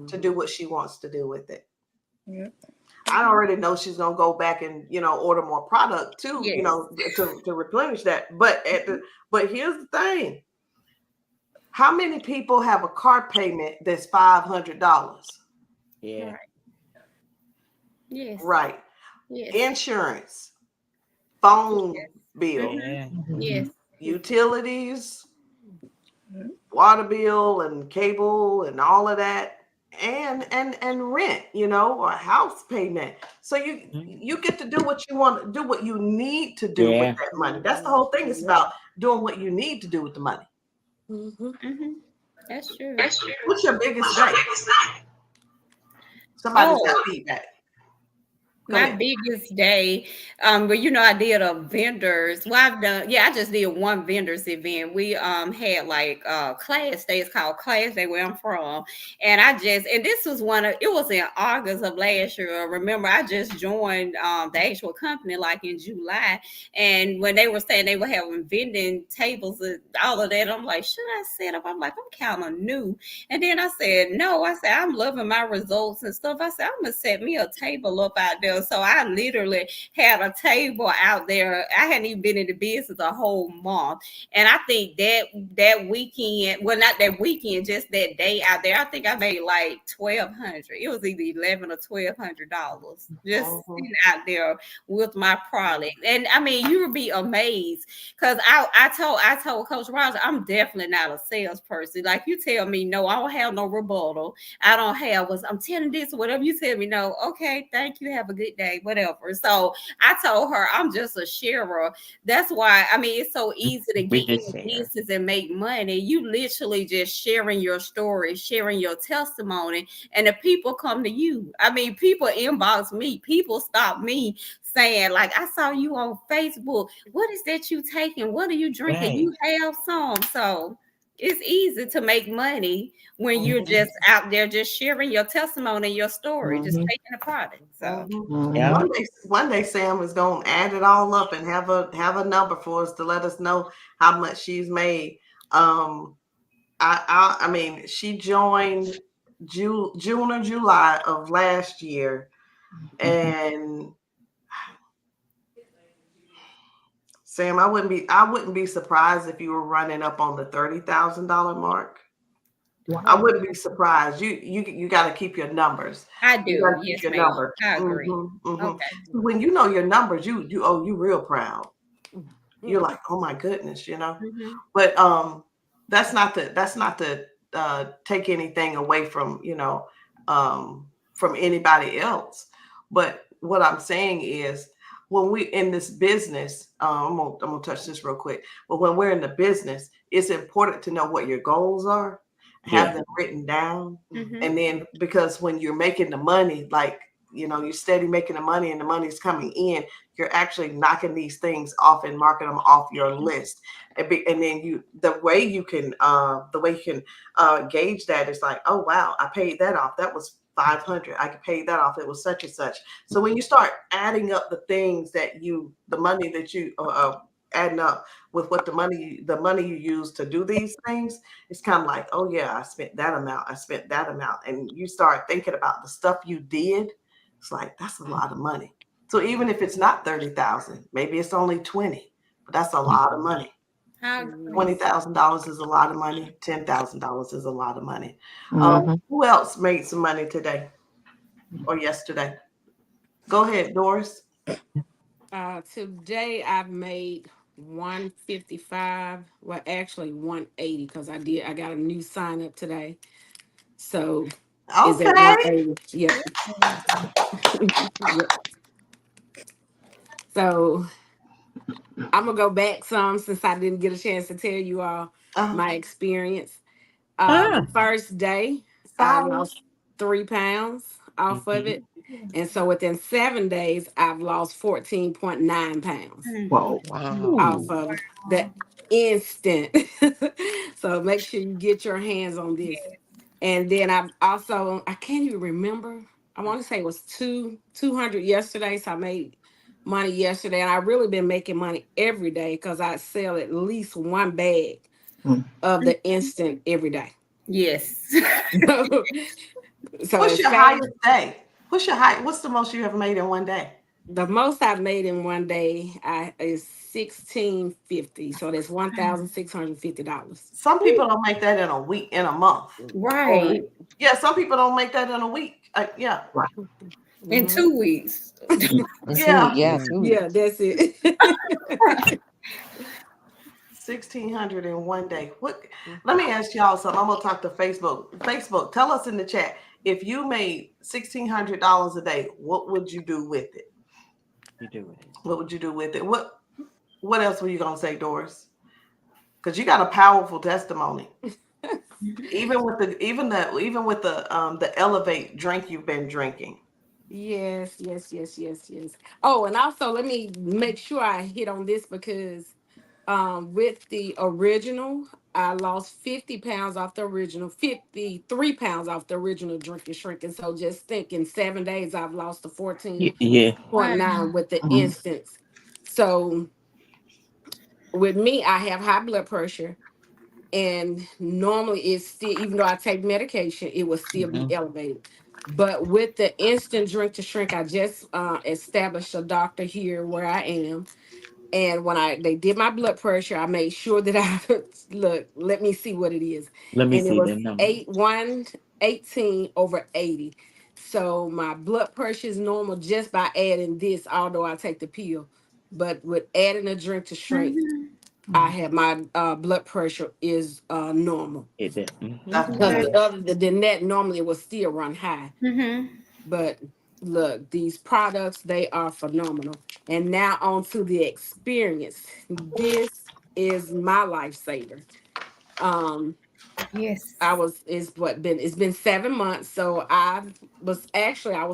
to do what she wants to do with it. Yeah. I already know she's gonna go back and order more product too, yes. to replenish that. But here's the thing: how many people have a car payment that's $500? Yeah. Right. Yes. Right. Yes. Insurance, phone bill, yes, utilities, water bill and cable and all of that. and rent, you know, or house payment. So you get to do what you want to do, what you need to do with Yeah. that money. That's the whole thing. It's about doing what you need to do with the money. Mhm. That's true. What's your biggest day? Somebody's Oh, got feedback. Go my ahead. biggest day, but you know, I did a vendors. Well, I just did one vendors event. We had like class day. It's called Class Day where I'm from. And this was it was in August of last year. Remember, I just joined the actual company like in July. And when they were saying they were having vending tables and all of that, I'm like, should I set up? I'm like, I'm kind of new. And then I said, no, I said, I'm loving my results and stuff. I said, I'm going to set me a table up out there. So I literally had a table out there. I hadn't even been in the business a whole month. And I think that weekend, well, not that weekend, just that day out there, I think I made like $1,200. It was either $1,100 or $1,200 just sitting out there with my product. And I mean, you would be amazed because I told Coach Roger, I'm definitely not a salesperson. Like you tell me no, I don't have no rebuttal. I don't have I'm telling this or whatever you tell me no. Okay, thank you. Have a good day, whatever. So I told her I'm just a sharer. That's why I mean it's so easy to get in the business and make money. You literally just sharing your story, sharing your testimony, and the people come to you. I mean, people inbox me, people stop me saying, like, I saw you on Facebook. What is that you taking? What are you drinking? Right. You have some. So it's easy to make money when you're just out there just sharing your testimony and your story, just taking a product. So Yeah. One day Sam is gonna add it all up and have a number for us to let us know how much she's made. I mean, she joined June or July of last year, and Sam, I wouldn't be surprised if you were running up on the $30,000 mark. Wow. I wouldn't be surprised. You got to keep your numbers. I You do. got to Yes, keep your ma'am. numbers. I agree. Okay. When you know your numbers, you real proud. You're like, oh my goodness, you know. But that's not to take anything away from from anybody else. But what I'm saying is, when we in this business, I'm gonna touch this real quick. But when we're in the business, it's important to know what your goals are, have them written down, and then because when you're making the money, like you're steady making the money and the money's coming in, you're actually knocking these things off and marking them off your list. And then the way you can gauge that is like, oh wow, I paid that off. That was $500. I could pay that off. It was such and such. So when you start adding up the things the money that you adding up with what the money you use to do these things, it's kind of like, oh yeah, I spent that amount. I spent that amount, and you start thinking about the stuff you did. It's like that's a lot of money. So even if it's not 30,000, maybe it's only 20, but that's a lot of money. $20,000 is a lot of money. $10,000 is a lot of money. Who else made some money today or yesterday? Go ahead, Doris. Today I've made 155. Well, actually 180 because I got a new sign up today. So is it 180? Yeah. Yep. So I'm gonna go back some since I didn't get a chance to tell you all my experience. First day, I lost 3 pounds off of it. And so within 7 days, I've lost 14.9 pounds. Whoa. Wow. Off of the instant. So make sure you get your hands on this. And then I can't even remember. I want to say it was 200 yesterday. So I made money yesterday. And I've really been making money every day because I sell at least one bag of the instant every day. Yes. So what's your highest day? What's the most you ever made in one day? The most I've made in one day is $1,650. So that's $1,650. Some people don't make that in a week, in a month. Right. Yeah, some people don't make that in a week. Yeah. Right. In 2 weeks. Yeah. Yeah, that's it. 1,600 in one day. Let me ask y'all something. I'm gonna talk to Facebook. Facebook, tell us in the chat. if you made $1,600 a day, what would you do with it? You do it. What would you do with it? What else were you gonna say, Doris? Because you got a powerful testimony. Even with the Elevate drink you've been drinking. Yes. Oh, and also let me make sure I hit on this because with the original, I lost 50 pounds off the original, 53 pounds off the original drinking shrinking. So just think in 7 days I've lost the 14.9 Yeah. with the Mhm. instance. So with me, I have high blood pressure. And normally it's still, even though I take medication, it will still be elevated. But with the instant drink to shrink, I just established a doctor here where I am. And when they did my blood pressure, I made sure that I look, let me see what it is. Let me And it see was the number. 118/80. So my blood pressure is normal just by adding this, although I take the pill. But with adding a drink to shrink, I have my blood pressure is normal. It did. That's Because good. other than that, normally it will still run high. But look, these products, they are phenomenal. And now on to the experience. This is my lifesaver. Yes. It's been 7 months. So I was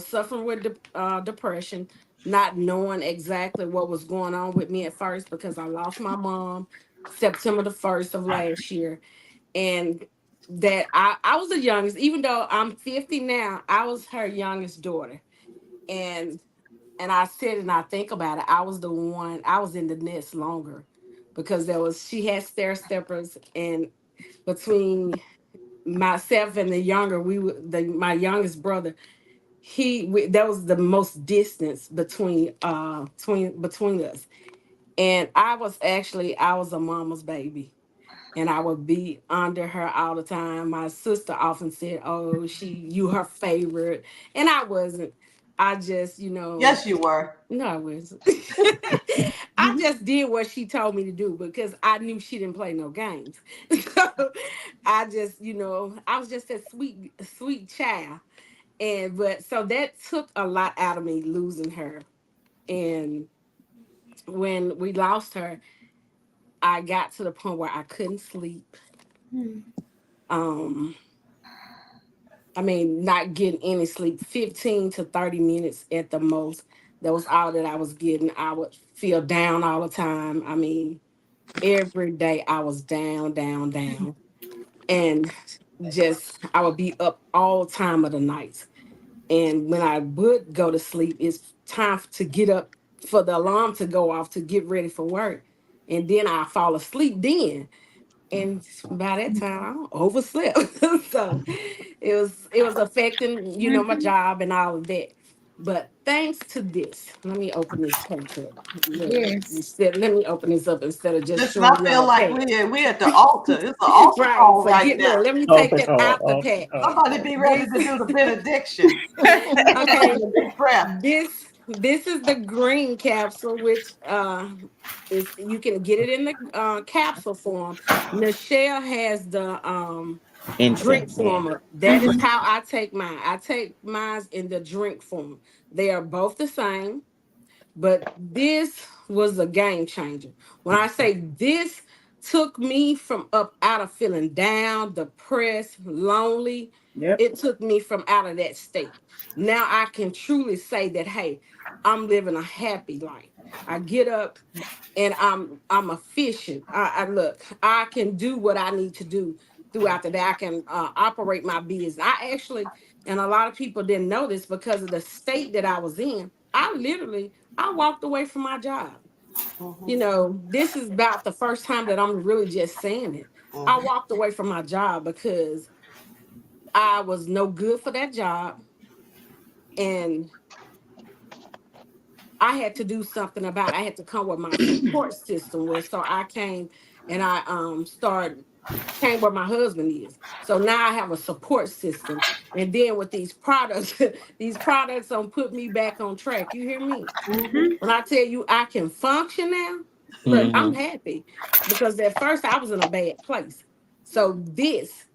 suffering with depression, not knowing exactly what was going on with me at first because I lost my mom September the 1st of last year. And that I was the youngest, even though I'm 50 now, I was her youngest daughter. And I said, and I think about it, I was in the nest longer because she had stair steppers, and between myself and the younger, my youngest brother, that was the most distance between us. And I was a mama's baby. And I would be under her all the time. My sister often said, "Oh, you her favorite," and I wasn't. I just, Yes, you were. no, I wasn't. I just did what she told me to do because I knew she didn't play no games. So I just, I was just a sweet, sweet child, so that took a lot out of me losing her. And when we lost her, I got to the point where I couldn't sleep. Not getting any sleep, 15 to 30 minutes at the most. That was all that I was getting. I would feel down all the time. Every day I was down, down, down. And I would be up all time of the night. And when I would go to sleep, it's time to get up for the alarm to go off to get ready for work. And then I fall asleep then. And by that time, I overslept. So it was affecting, my job and all of that. But thanks to this, let me open this page up. Yes. Let me open this up instead of just Listen, showing I feel y'all like page. we at the altar. It's the altar Right. call So right now. let me take that out the pack. Somebody be ready to do the benediction. Okay. The big breath. This is the green capsule, which is, you can get it in the capsule form. Michelle has the drink form. That is how I take mine. I take mine in the drink form. They are both the same, but this was a game changer. When I say this took me from up out of feeling down, depressed, lonely, Yep. it took me from out of that state. Now I can truly say that, hey, I'm living a happy life. I get up and I'm efficient. I look, I can do what I need to do throughout the day. I can operate my business. I actually, and a lot of people didn't know this because of the state that I was in. I walked away from my job. This is about the first time that I'm really just saying it. I walked away from my job because I was no good for that job. And I had to do something about it. I had to come where my support system was. So I came and I came where my husband is. So now I have a support system. And then with these products, these products don't put me back on track. You hear me? When I tell you I can function now, look, I'm happy because at first I was in a bad place. So this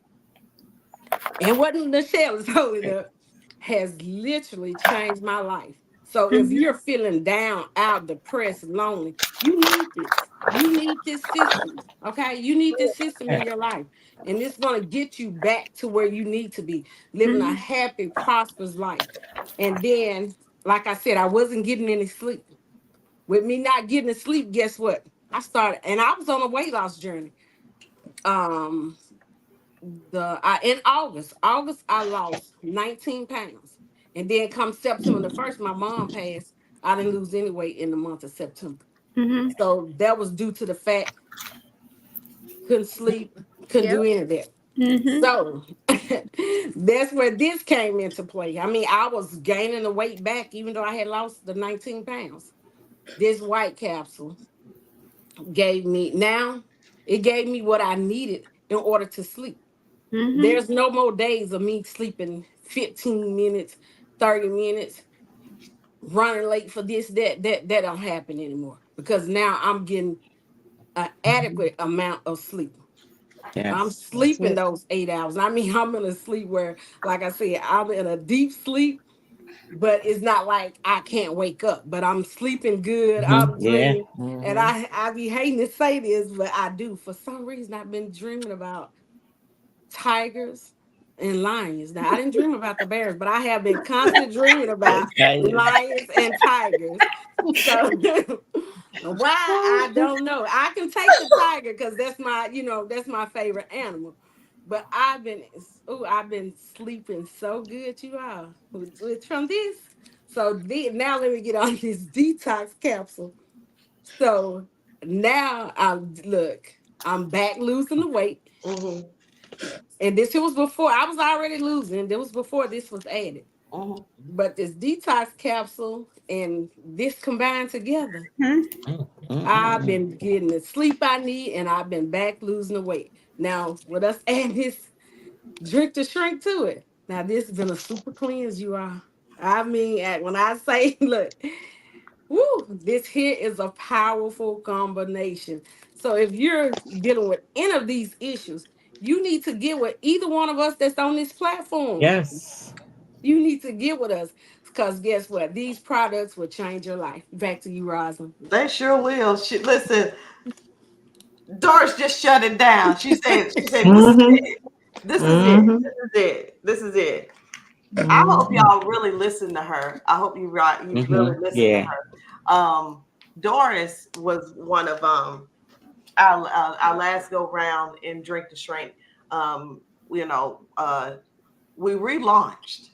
and what Michelle is holding up has literally changed my life. So if Mhm. you're feeling down, out, depressed, lonely, you need this. You need this system. Okay. You need this system in your life. And it's going to get you back to where you need to be, living a Mhm. happy, prosperous life. And then, like I said, I wasn't getting any sleep. With me not getting to sleep, guess what? I started, and I was on a weight loss journey. Um, in August I lost 19 pounds, and then come September the 1st, my mom passed. I didn't lose any weight in the month of September, Mhm. so that was due to the fact couldn't sleep, couldn't do Yep. any of that. Mhm. So that's where this came into play. I mean, I was gaining the weight back, even though I had lost the 19 pounds. This white capsule gave me now, it gave me what I needed in order to sleep. Mhm. There's no more days of me sleeping 15 minutes, 30 minutes, running late for this, that don't happen anymore, because now I'm getting an adequate amount of sleep. I'm Yes. That's sleeping it. those 8 hours. I mean, I'm in a sleep where, like I said, I'm in a deep sleep, but it's not like I can't wake up. But I'm sleeping good. I'm Yeah. dreaming. And I be hating to say this, but I do. For some reason, I've been dreaming about tigers and lions. Now, I didn't dream about the bears, but I have been constantly dreaming about Okay. lions and tigers. So why, I don't know. I can take the tiger because that's my, that's my favorite animal. But I've been sleeping so good, you all, from this. So now let me get on this detox capsule. So now I'm back losing the weight. Mhm. And this was before I was already losing. This was before this was added. Mhm. But this detox capsule and this combined together, Mhm. I've been getting the sleep I need, and I've been back losing the weight. Now, with us adding this drink to shrink to it, now this has been a super cleanse, you are. I mean, when I say, look, woo, this here is a powerful combination. So if you're dealing with any of these issues, you need to get with either one of us that's on this platform. Yes. You need to get with us, because guess what? These products will change your life. Back to you, Roslyn. They sure will. Listen, Doris just shut it down. She said, this is Mm-hmm. it. This is it. Mm-hmm. This is it. This is it. I hope Mm-hmm. y'all really listen to her. I hope you really listen to Yeah. her. Doris was one of our last go round in Drink to Shrink. You know, we relaunched.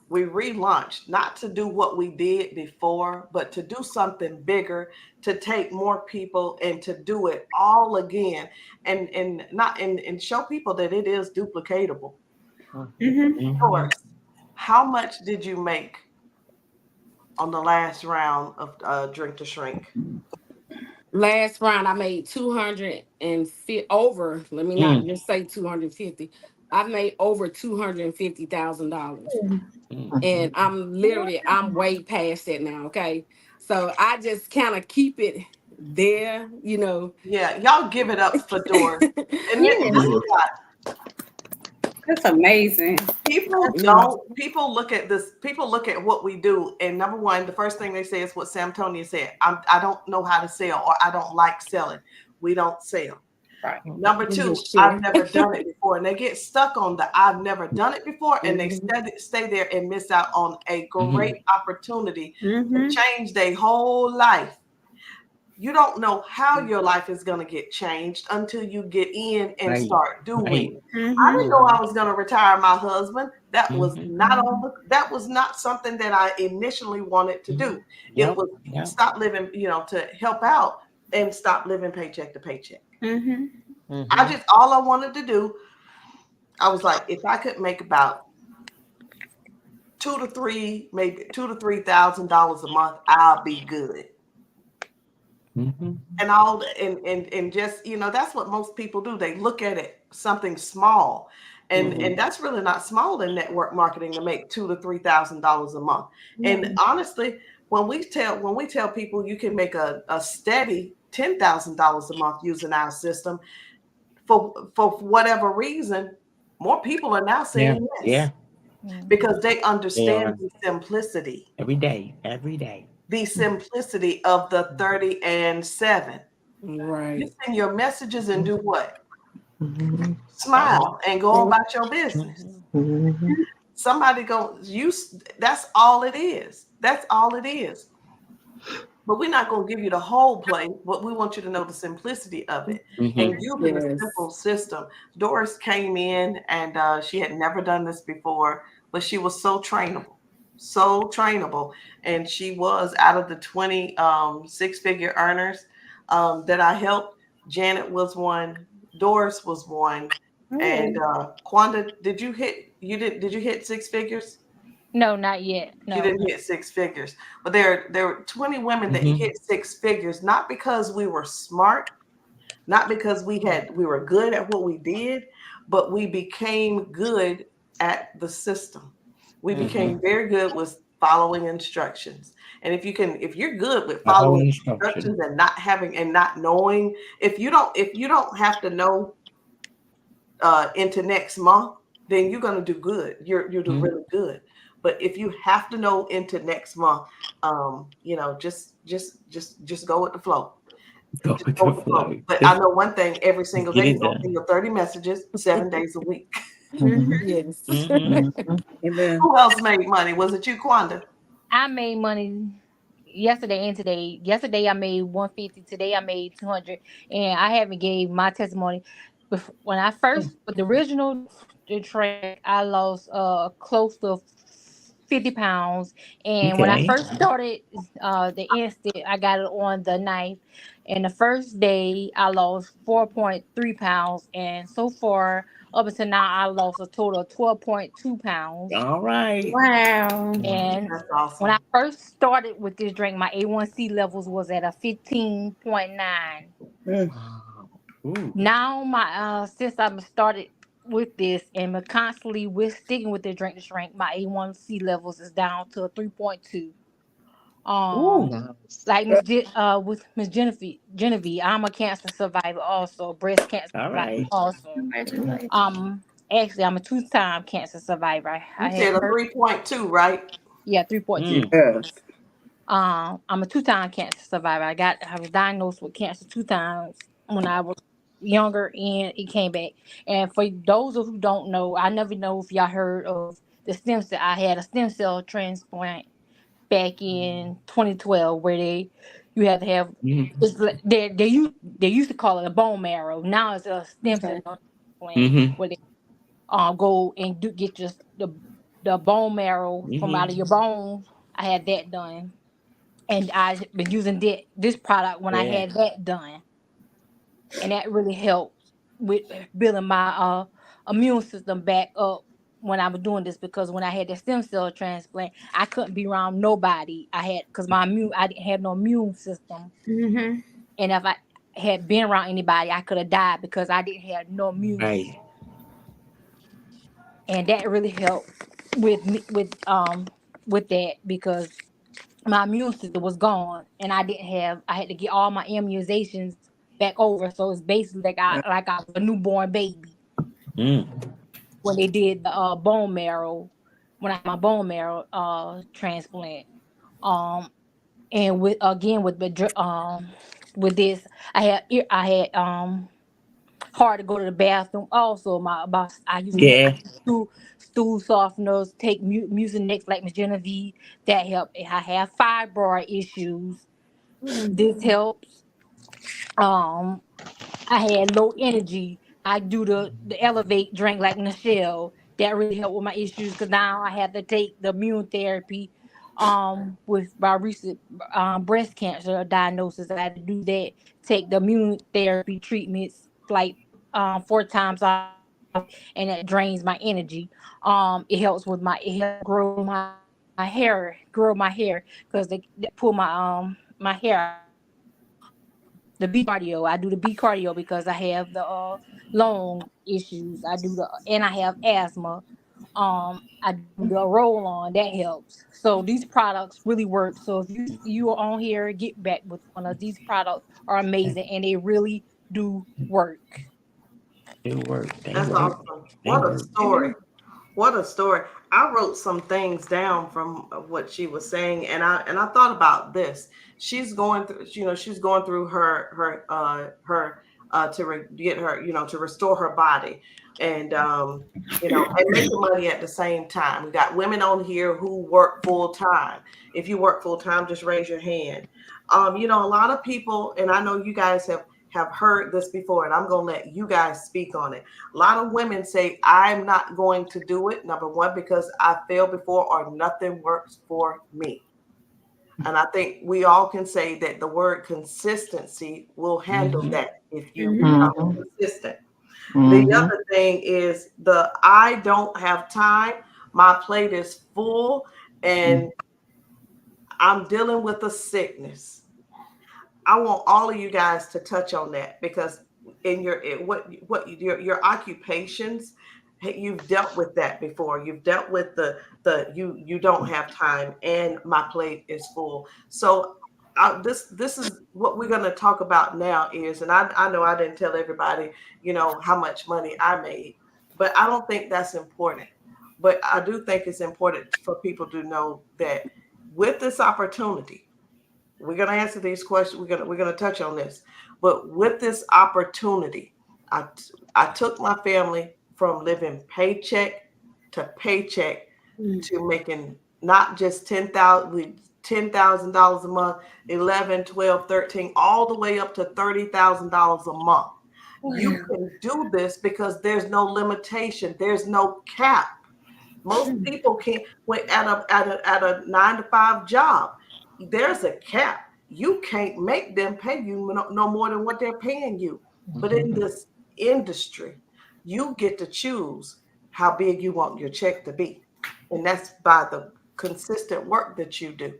We relaunched, not to do what we did before, but to do something bigger, to take more people and to do it all again, and not and show people that it is duplicatable. Mhm. Doris, how much did you make on the last round of Drink to Shrink? Last round, I made 250 over. Let me not just say 250. I made over $250,000, and I'm way past that now. Okay, so I just kind of keep it there. Yeah, y'all give it up for Doris. And this Yeah, is why that's amazing. people look at this, people look at what we do, and number one, the first thing they say is what Sam Tonia said. I don't know how to sell, or I don't like selling. We don't sell. Right. Number We two, just I've share. never done it before. And they get stuck on the I've never done it before, and they Mhm. stay there and miss out on a great opportunity to Mhm. change their whole life. You don't know how your life is going to get changed until you get in and Right. start Right. doing. I Mhm. didn't know I was going to retire my husband. That was Mhm. that was not something that I initially wanted to do. It Yep. was Yep. stop living, to help out and stop living paycheck to paycheck. Mhm. All I wanted to do, I was like, if I could make about maybe $2,000 to $3,000 a month, I'll be good. And all and just that's what most people do. They look at it something small, and that's really not small in network marketing to make $2,000 to $3,000 a month. And honestly, when we tell people you can make a steady $10,000 a month using our system, for whatever reason, More people are now Yeah. saying yes Yeah. because they They understand are the simplicity, every day. Every day. the simplicity of the 30 and 7. You Right. send your messages and do what? Mhm. Smile and go about your business. Mhm. Somebody that's all it is. That's all it is. But we're not going to give you the whole play, but we want you to know the simplicity of it and Mhm. using a Yes. simple system. Doris came in and she had never done this before, but she was so trainable. And she was out of the 20 six-figure earners that I helped. Janet was one, Doris was one, and Quanda, did you hit six figures? No, not yet. You No. didn't hit six figures, but there were 20 women that Mhm. hit six figures, not because we were smart, not because we were good at what we did, but we became good at the system. We became very good with following instructions. And if you're good with Follow following instruction. instructions and not knowing, if you don't have to know into next month, then you're going to do good. You'll do Mhm. really good. But if you have to know into next month, just go with the flow. Go Just with go the with the flow. flow. But I know one thing: every Just single get day it you're gonna done. send your 30 messages, 7 days a week. Mhm. Yes. Mhm. Amen. Who else made money? Was it you, Quanda? I made money yesterday and today. Yesterday I made 150. Today I made 200. And I haven't gave my testimony. When I first with the original the track, I lost close to 50 pounds. And when I Okay. first started the instant, I got it on the knife. And the first day I lost 4.3 pounds. And so far up until now I lost a total of 12.2 pounds. All right. Wow. And That's when I awesome. first started with this drink, my A1C levels was at a 15.9. Mm. Wow. Ooh. Now my since I've started with this and been constantly with sticking with the drink, my A1C levels is down to a 3.2. Ooh. Nice. Like with Miss Genevieve, I'm a cancer survivor also, breast cancer All survivor right. also. Congratulations. Actually I'm a two-time cancer survivor. I You had said a 3.2, right? 3.2. Mm. Yes. I'm a two-time cancer survivor. I was diagnosed with cancer 2 times when I was younger, and it came back. And for those who don't know, I never know if y'all heard of the stem cell. I had a stem cell transplant back in 2012, where you have to have Mhm. they used to call it a bone marrow. Now it's a stem cell Okay. transplant Mhm. where they go and get the bone marrow from out Mhm. of your bones. I had that done, and I've been using this product when I Yeah. had that done, and that really helped with building my immune system back up when I was doing this, because when I had the stem cell transplant, I couldn't be around nobody. Because I didn't have no immune system, Mm-hmm. and if I had been around anybody, I could have died because I didn't have no immune system, Right. and that really helped with me with that, because my immune system was gone, and I had to get all my immunizations back over. So it's basically like I was a newborn baby Mm. when they did the bone marrow, when I had my bone marrow transplant. Um and with this, I had hard to go to the bathroom. Also, I used to have Yeah. stool softeners, take Mucinex like Miss Genevieve. That helped. I have fibroid issues. This helps. Um, I had low energy. I do the elevate drink like Michelle. That really helped with my issues, because now I have to take the immune therapy. With my recent breast cancer diagnosis, I had to do that. Take the immune therapy treatments like 4 times off, and that drains my energy. It helps grow my hair, because they pull my hair out. The B cardio. I do the B cardio because I have the lung issues. And I have asthma. I do the roll on, that helps. So these products really work. So if you are on here, get back with one of these products. Are amazing, and they really do work. It work. They That's work. awesome. They What a work. story. What a story. I wrote some things down from what she was saying, and I thought about this. She's going through, she's going through get her, to restore her body, and and making money at the same time. We got women on here who work full time. If you work full time, just raise your hand. A lot of people, and I know you guys have heard this before, and I'm going to let you guys speak on it. A lot of women say, I'm not going to do it. Number one, because I failed before or nothing works for me. And I think we all can say that the word consistency will handle that if you become consistent. The other thing is I don't have time. My plate is full and I'm dealing with a sickness. I want all of you guys to touch on that, because in your occupations, you've dealt with that before. You've dealt with the you don't have time and my plate is full. So this is what we're going to talk about now is, and I know I didn't tell everybody, how much money I made, but I don't think that's important. But I do think it's important for people to know that with this opportunity, we're going to answer these questions. We're going to touch on this. But with this opportunity, I took my family from living paycheck to paycheck to making not just $10,000 a month, 11, 12, 13, all the way up to $30,000 a month. You can do this because there's no limitation. There's no cap. Most people can't wait at a 9-to-5 job. There's a cap. You can't make them pay you no more than what they're paying you. But in this industry, you get to choose how big you want your check to be. And that's by the consistent work that you do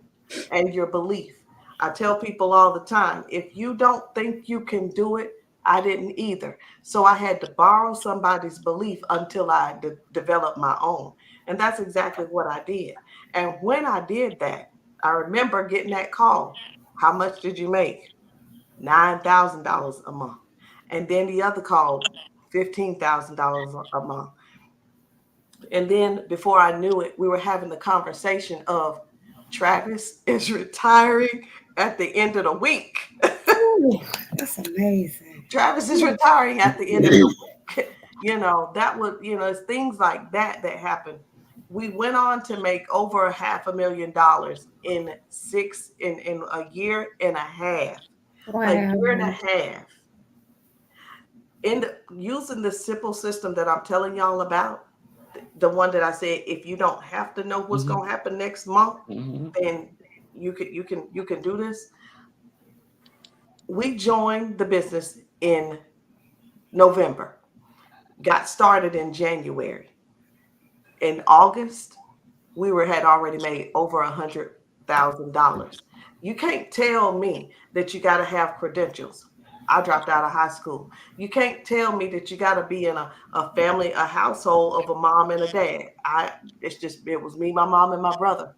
and your belief. I tell people all the time, if you don't think you can do it, I didn't either. So I had to borrow somebody's belief until I developed my own. And that's exactly what I did. And when I did that, I remember getting that call. How much did you make? $9,000 a month. And then the other call, $15,000 a month. And then before I knew it, we were having the conversation of Travis is retiring at the end of the week. That's amazing. Travis is retiring at the end of the week. That would, it's things like that happen. We went on to make over $500,000 in a year and a half. Wow. A year and a half. Using the simple system that I'm telling y'all about, the one that I said, if you don't have to know what's going to happen next month, then you can do this. We joined the business in November, got started in January. In August, we had already made over $100,000. You can't tell me that you got to have credentials. I dropped out of high school. You can't tell me that you got to be in a family, a household of a mom and a dad. It was me, my mom, and my brother.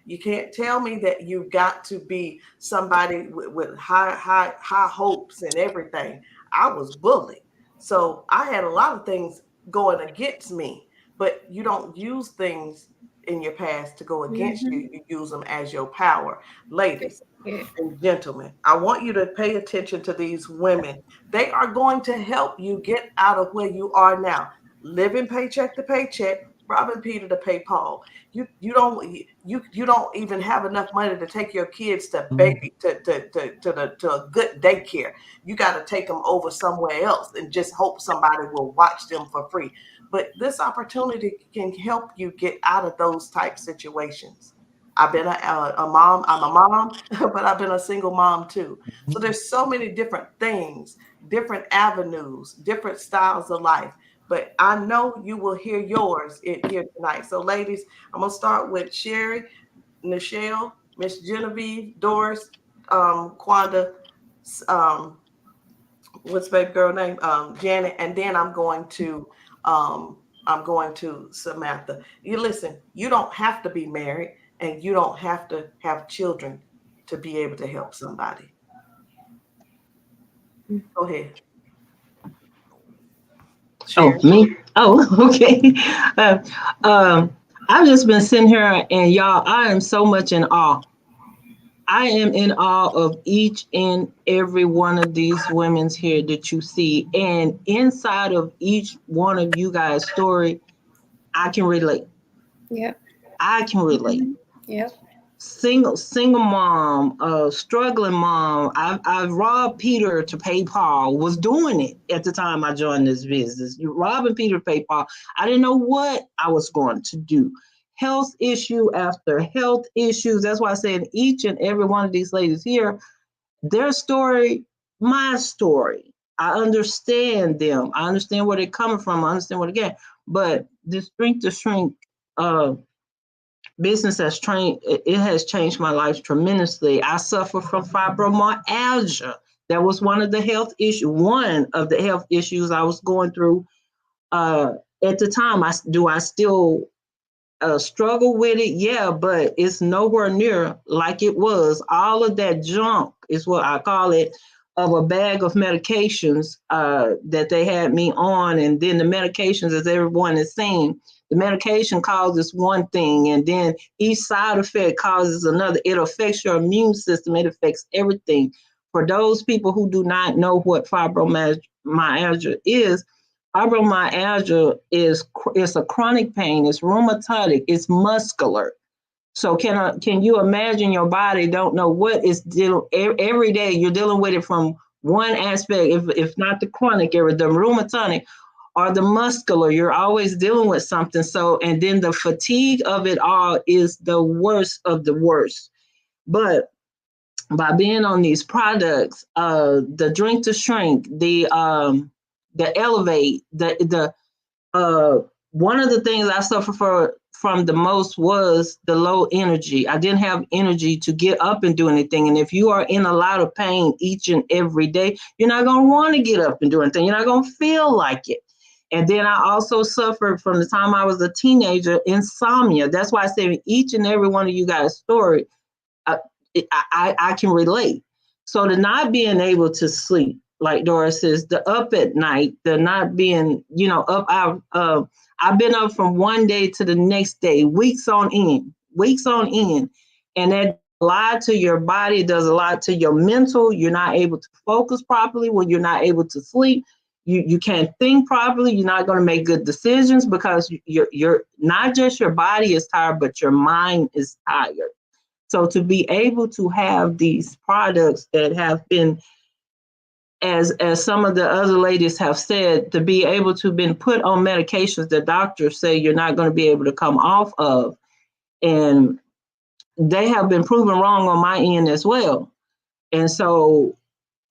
You can't tell me that you've got to be somebody with high hopes and everything. I was bullied. So I had a lot of things going against me, but you don't use things in your past to go against you. You use them as your power. Ladies and gentlemen, I want you to pay attention to these women. They are going to help you get out of where you are now, living paycheck to paycheck, robbing Peter to pay Paul. You don't even have enough money to take your kids to baby to a good daycare. You got to take them over somewhere else and just hope somebody will watch them for free. But this opportunity can help you get out of those type situations. I've been a mom. I'm a mom, but I've been a single mom too. So there's so many different things, different avenues, different styles of life. But I know you will hear yours here tonight. So ladies, I'm going to start with Sherry, Nichelle, Miss Genevieve, Doris, Quanda, what's baby girl name? Janet. And then I'm going to Samantha. You listen, you don't have to be married and you don't have to have children to be able to help somebody. Go ahead. Oh, Share. me? Oh, okay. Uh, I've just been sitting here and y'all, I am so much in awe. I am in awe of each and every one of these women's here that you see. And inside of each one of you guys' story, I can relate. Yep. I can relate. Yep. Single mom, struggling mom. I've robbed Peter to pay Paul. Was doing it at the time I joined this business. You robbing Peter to pay Paul. I didn't know what I was going to do. Health issue after health issues. That's why I said each and every one of these ladies here, their story, my story. I understand them. I understand where they're coming from. I understand where they're getting. But the Strength to Shrink business it has changed my life tremendously. I suffer from fibromyalgia. That was one of the health issues I was going through at the time. I still struggle with it? Yeah, but it's nowhere near like it was. All of that junk is what I call it, of a bag of medications that they had me on. And then the medications, as everyone is saying, the medication causes one thing, and then each side effect causes another. It affects your immune system. It affects everything. For those people who do not know what fibromyalgia is, fibromyalgia is a chronic pain. It's rheumatic. It's muscular. So can you imagine your body don't know what is dealing every day? You're dealing with it from one aspect, if not the chronic area, the rheumatic or the muscular. You're always dealing with something. So, and then the fatigue of it all is the worst of the worst. But by being on these products, the Drink to Shrink, the Elevate, the one of the things I suffered from the most was the low energy. I didn't have energy to get up and do anything. And if you are in a lot of pain each and every day, you're not going to want to get up and do anything. You're not going to feel like it. And then I also suffered from the time I was a teenager, insomnia. That's why I say each and every one of you guys' story, I can relate. So the not being able to sleep, like Doris says, the up at night, the not being, up out. I've been up from one day to the next day, weeks on end, and that a lot to your body, does a lot to your mental. You're not able to focus properly when you're not able to sleep. You can't think properly. You're not going to make good decisions because you're not just your body is tired, but your mind is tired. So to be able to have these products that have been, as some of the other ladies have said, to be able to been put on medications that doctors say you're not going to be able to come off of, and they have been proven wrong on my end as well. And so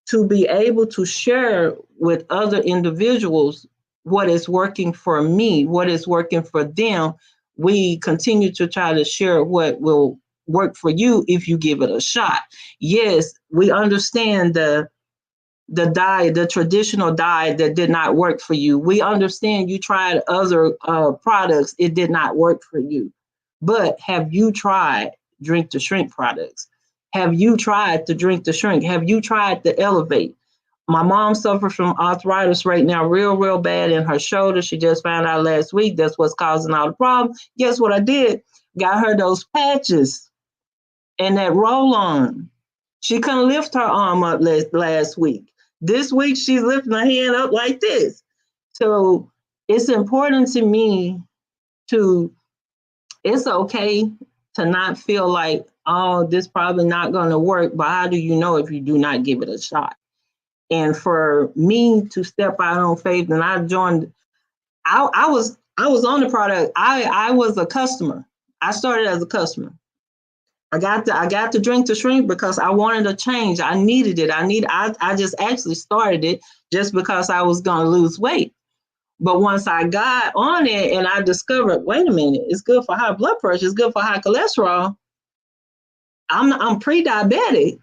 to be able to share with other individuals what is working for me, what is working for them, we continue to try to share what will work for you if you give it a shot. Yes, we understand the diet, the traditional diet that did not work for you. We understand you tried other products, it did not work for you. But have you tried Drink to Shrink products? Have you tried to Drink to Shrink? Have you tried to Elevate? My mom suffers from arthritis right now, real bad in her shoulder. She just found out last week that's what's causing all the problems. Guess what I did? Got her those patches and that roll on. She couldn't lift her arm up last week. This week, she's lifting her hand up like this. So it's important to me it's okay to not feel like, oh, this probably not going to work, but how do you know if you do not give it a shot? And for me to step out on faith, and I joined, I was on the product. I was a customer. I started as a customer. I got to Drink to Shrink because I wanted a change. I needed it. I just actually started it just because I was going to lose weight. But once I got on it and I discovered, wait a minute, it's good for high blood pressure, it's good for high cholesterol. I'm pre-diabetic.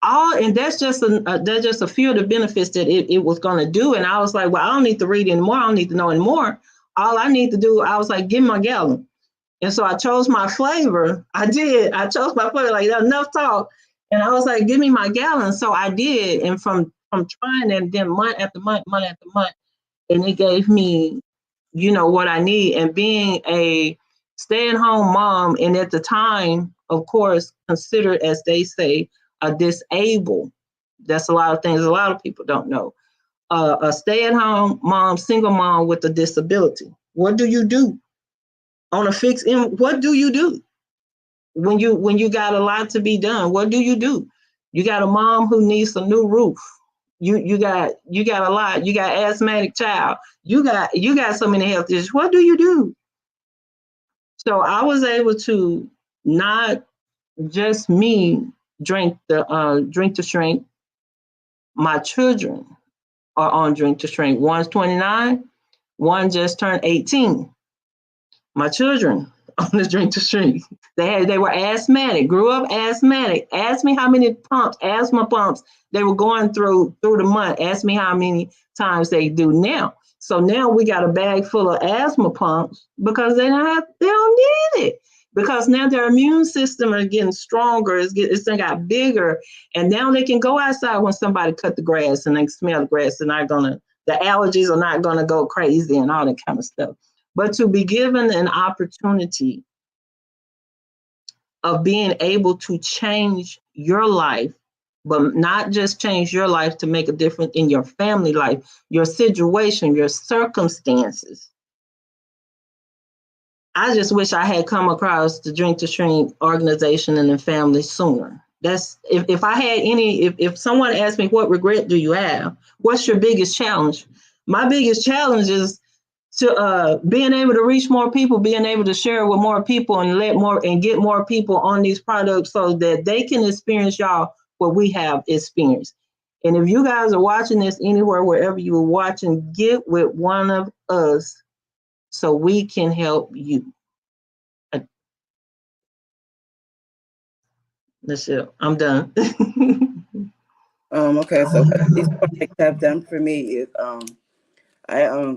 And that's just a few of the benefits that it was going to do. And I was like, well, I don't need to read anymore. I don't need to know anymore. All I need to do, I was like, give me my gallon. And so I chose my flavor. I chose my flavor, like enough talk. And I was like, give me my gallon. So I did. And from trying, and then month after month, and it gave me, what I need. And being a stay-at-home mom, and at the time, of course, considered, as they say, a disabled. That's a lot of things a lot of people don't know. A stay-at-home mom, single mom with a disability. What do you do on a fixed income? What do you do when you got a lot to be done? What do you do? You got a mom who needs a new roof. You got a lot. You got asthmatic child. You got so many health issues. What do you do? So I was able to, not just me, drink to shrink. My children are on Drink to Shrink. One's 29, one just turned 18. My children on the Drink to Shrink. They were asthmatic, grew up asthmatic. Ask me how many asthma pumps they were going through the month. Ask me how many times they do now. So now we got a bag full of asthma pumps because they don't need it. Because now their immune system is getting stronger, it's got bigger, and now they can go outside when somebody cut the grass and they smell the grass, and the allergies are not gonna go crazy and all that kind of stuff. But to be given an opportunity of being able to change your life, but not just change your life to make a difference in your family life, your situation, your circumstances. I just wish I had come across the Drink to Shrink organization and the family sooner. That's if I had if someone asked me, what regret do you have? What's your biggest challenge? My biggest challenge is to being able to reach more people, being able to share with more people and get more people on these products so that they can experience what we have experienced. And if you guys are watching this anywhere, wherever you are watching, get with one of us so we can help you. Michelle, I'm done. Okay, so what these products have done for me is I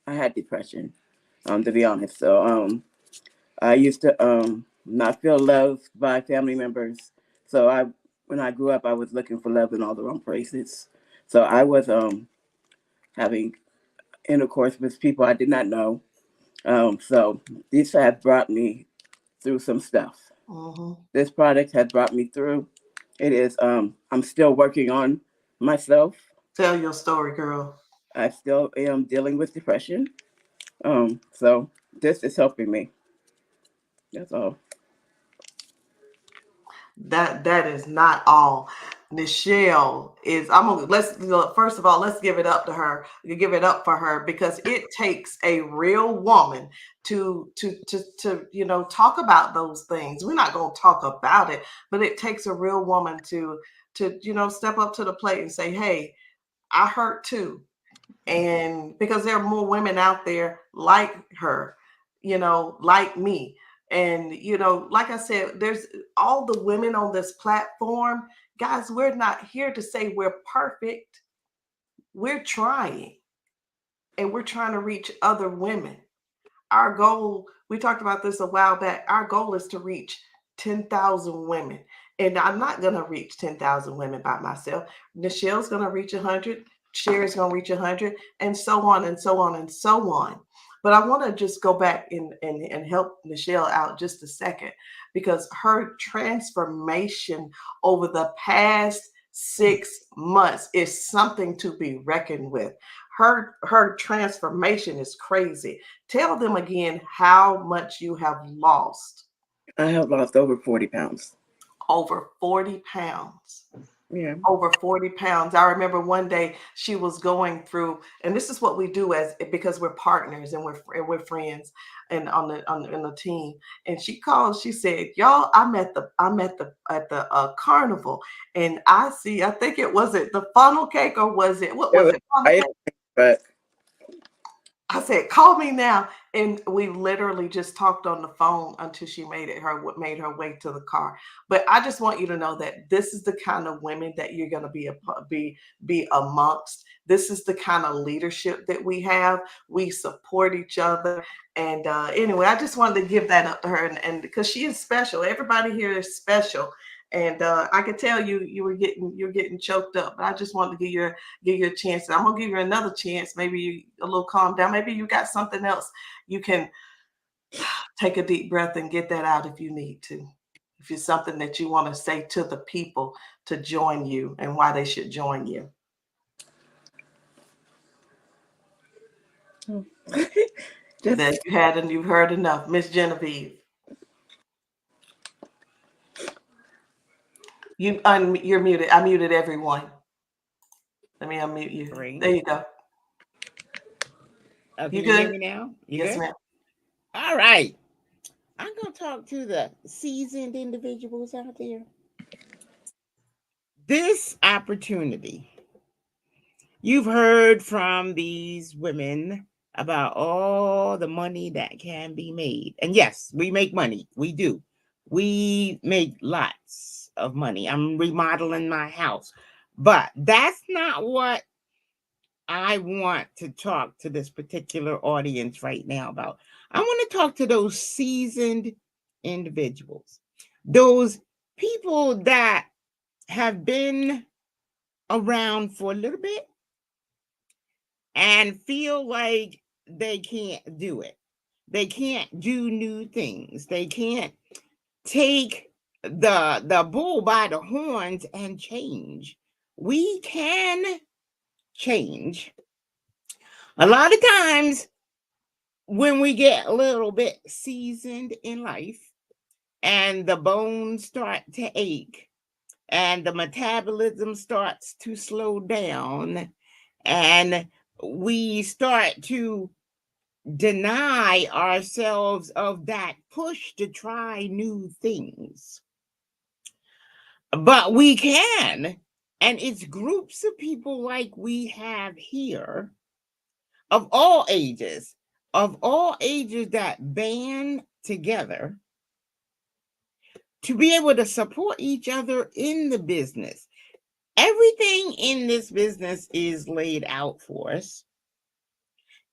had depression, to be honest. So I used to not feel loved by family members. So when I grew up, I was looking for love in all the wrong places. So I was having intercourse with people I did not know. So these have brought me through some stuff. This product has brought me through. It is, I'm still working on myself. Tell your story, girl. I still am dealing with depression. So this is helping me. That's all. That is not all. Nichelle is, first of all, let's give it up to her. Give it up for her, because it takes a real woman to talk about those things. We're not going to talk about it, but it takes a real woman to step up to the plate and say, hey, I hurt too. And because there are more women out there like her, like me. And, like I said, there's all the women on this platform. Guys, we're not here to say we're perfect. We're trying. And we're trying to reach other women. Our goal, we talked about this a while back, our goal is to reach 10,000 women. And I'm not going to reach 10,000 women by myself. Nichelle's going to reach 100. Sherry's going to reach 100, and so on and so on and so on. But I want to just go back and help Nichelle out just a second, because her transformation over the past 6 months is something to be reckoned with. Her transformation is crazy. Tell them again how much you have lost. I have lost over 40 pounds. Over 40 pounds. Yeah. Over 40 pounds. I remember one day she was going through, and this is what we do because we're partners and we're friends and on the team. And she called, she said, y'all, I'm at the carnival, and I think was it the funnel cake, or was it, what was it? Funnel cake? But I said, call me now. And we literally just talked on the phone until she made her way to the car. But I just want you to know that this is the kind of women that you're going to be amongst. This is the kind of leadership that we have. We support each other. And anyway, I just wanted to give that up to her, and because she is special. Everybody here is special. And I could tell you're getting choked up, but I just wanted to give you a chance. And I'm gonna give you another chance. Maybe you a little calm down. Maybe you got something else. You can take a deep breath and get that out if you need to. If it's something that you want to say to the people to join you and why they should join you. That you had and you've heard enough. Miss Genevieve. You're muted. I muted everyone. Let me unmute you. Great. There you go. Can You you hear good? me now? Yes, good? ma'am. All right. I'm going to talk to the seasoned individuals out there. This opportunity, you've heard from these women about all the money that can be made. And yes, we make money. We do. We make lots of money. I'm remodeling my house. But that's not what I want to talk to this particular audience right now about. I want to talk to those seasoned individuals, those people that have been around for a little bit and feel like they can't do it. They can't do new things. They can't take the bull by the horns and change. We can change. A lot of times when we get a little bit seasoned in life and the bones start to ache and the metabolism starts to slow down and we start to deny ourselves of that push to try new things. But we can, and it's groups of people like we have here of all ages that band together to be able to support each other in the business. Everything in this business is laid out for us.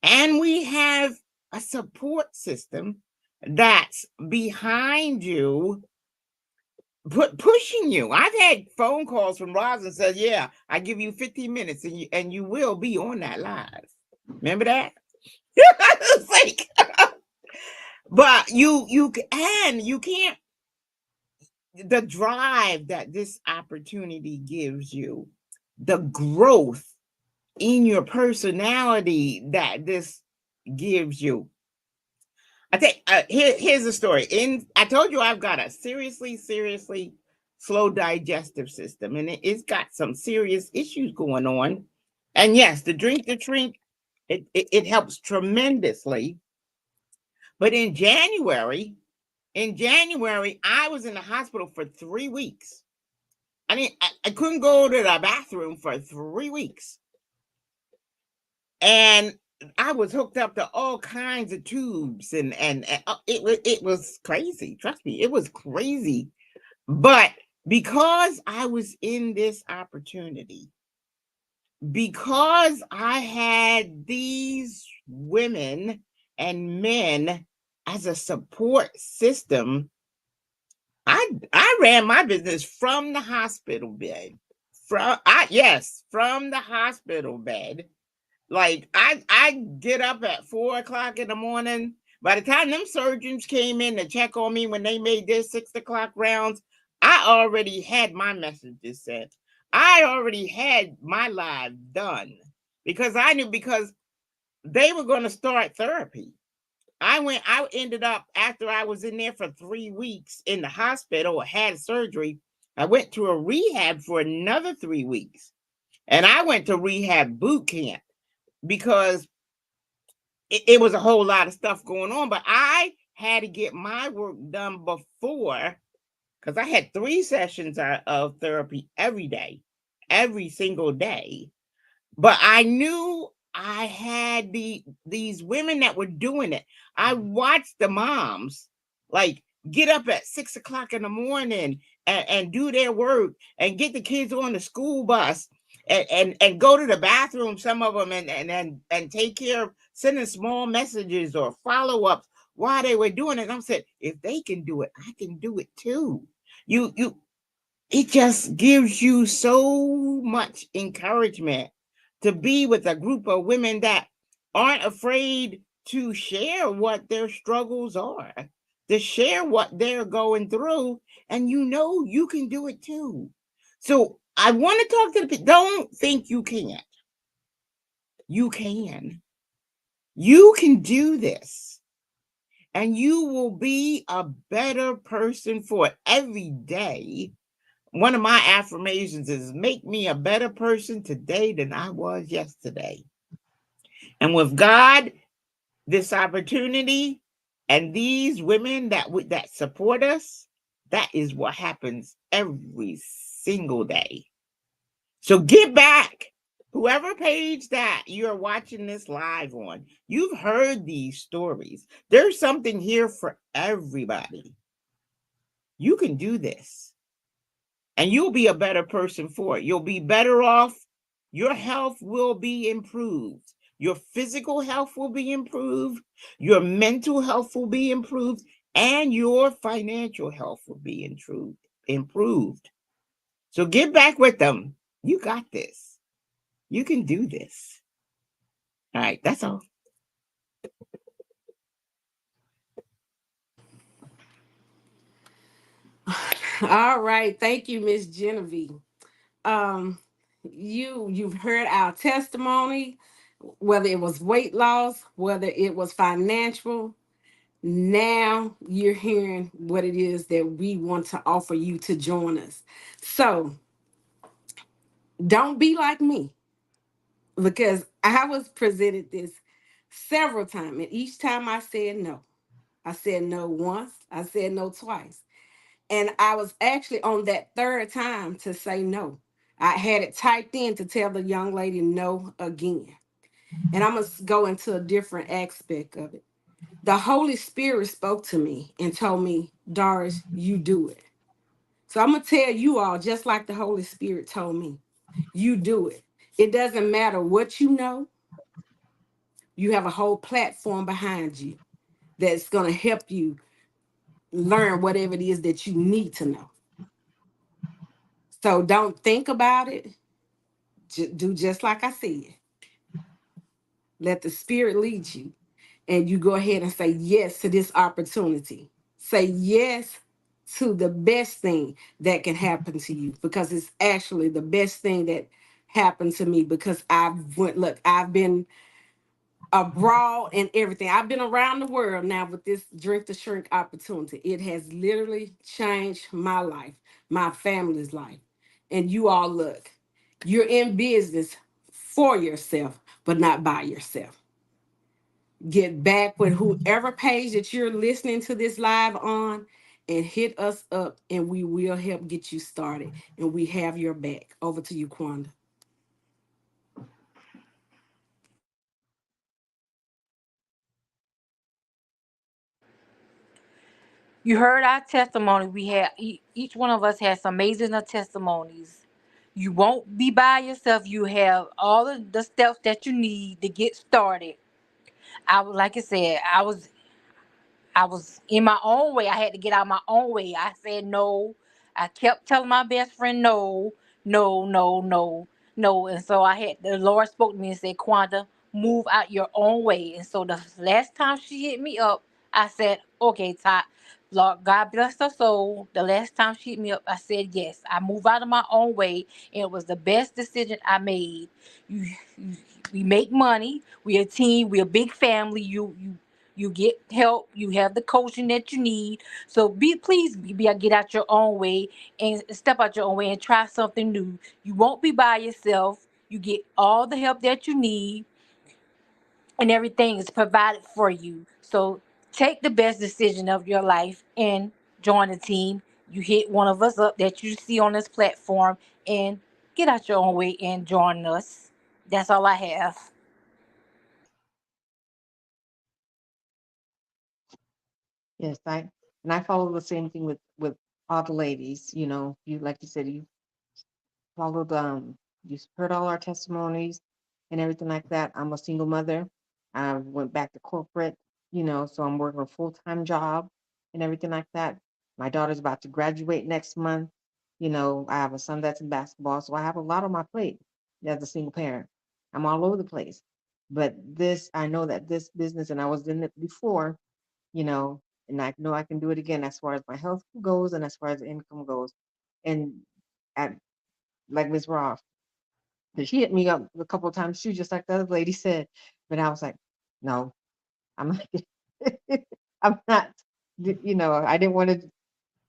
And we have a support system that's behind you, pushing you. I've had phone calls from Roz and said, yeah, I give you 15 minutes and you will be on that live. Remember that? It's like, but you can't, the drive that this opportunity gives you, the growth in your personality that this gives you. I think here's the story. I told you I've got a seriously slow digestive system, and it's got some serious issues going on. And yes, the drink, it helps tremendously. But in January, I was in the hospital for 3 weeks. I mean, I couldn't go to the bathroom for 3 weeks. And I was hooked up to all kinds of tubes and it was crazy. Trust me, it was crazy. But because I was in this opportunity, because I had these women and men as a support system, I ran my business from the hospital bed. From the hospital bed. Like I get up at 4 o'clock in the morning. By the time them surgeons came in to check on me when they made their 6 o'clock rounds, I already had my messages sent. I already had my live done because I knew, because they were going to start therapy. I ended up, after I was in there for 3 weeks in the hospital, had surgery. I went to a rehab for another 3 weeks. And I went to rehab boot camp because it was a whole lot of stuff going on. But I had to get my work done before, because I had 3 sessions of therapy every day, every single day. But I knew I had these women that were doing it. I watched the moms like get up at 6 o'clock in the morning and do their work and get the kids on the school bus and go to the bathroom, some of them, and take care of sending small messages or follow-ups while they were doing it. I said, if they can do it, I can do it too. it just gives you so much encouragement to be with a group of women that aren't afraid to share what their struggles are, to share what they're going through, and you can do it too. So I want to talk to the people. Don't think you can't. You can. You can do this. And you will be a better person for it every day. One of my affirmations is make me a better person today than I was yesterday. And with God, this opportunity and these women that support us, that is what happens every single day. So give back. Whoever page that you're watching this live on, you've heard these stories. There's something here for everybody. You can do this. And you'll be a better person for it. You'll be better off. Your health will be improved. Your physical health will be improved. Your mental health will be improved. And your financial health will be improved. So get back with them. You got this. You can do this. All right, that's all. All right, thank you, Miss Genevieve. You've heard our testimony, whether it was weight loss, whether it was financial. Now you're hearing what it is that we want to offer you to join us. So don't be like me, because I was presented this several times, and each time I said no. I said no once, I said no twice. And I was actually on that third time to say no. I had it typed in to tell the young lady no again. And I'm going to go into a different aspect of it. The Holy Spirit spoke to me and told me, Doris, you do it. So I'm going to tell you all, just like the Holy Spirit told me, you do it. It doesn't matter what you know. You have a whole platform behind you that's going to help you learn whatever it is that you need to know. So don't think about it. Do just like I said. Let the Spirit lead you. And you go ahead and say yes to this opportunity. Say yes to the best thing that can happen to you, because it's actually the best thing that happened to me, because I've been abroad and everything. I've been around the world now with this Drink to Shrink opportunity. It has literally changed my life, my family's life. And you all look, you're in business for yourself, but not by yourself. Get back with whoever page that you're listening to this live on and hit us up, and we will help get you started. And we have your back. Over to you, Quanda. You heard our testimony. We had each one of us has some amazing testimonies. You won't be by yourself. You have all of the steps that you need to get started. Like I said, I was in my own way. I had to get out my own way. I said no. I kept telling my best friend no, no, no, no, no. And so the Lord spoke to me and said, Quanta, move out your own way. And so the last time she hit me up, I said, okay, Todd, Lord, God bless her soul. The last time she hit me up, I said yes. I moved out of my own way, and it was the best decision I made. You, you we make money. We're a team. We're a big family. You get help. You have the coaching that you need. So please get out your own way and step out your own way and try something new. You won't be by yourself. You get all the help that you need, and everything is provided for you. So take the best decision of your life and join the team. You hit one of us up that you see on this platform and get out your own way and join us. That's all I have. Yes, I follow the same thing with all the ladies. You like you said, you followed you heard all our testimonies and everything like that. I'm a single mother. I went back to corporate, so I'm working a full-time job and everything like that. My daughter's about to graduate next month, You know, I have a son that's in basketball, so I have a lot on my plate as a single parent. I'm all over the place. But this, I know that this business, and I was in it before, you know, and I know I can do it again as far as my health goes and as far as the income goes. And at, like Ms. Roth, she hit me up a couple of times too, just like the other lady said. But I was like, no, I'm not, I'm not, you know, I didn't want to,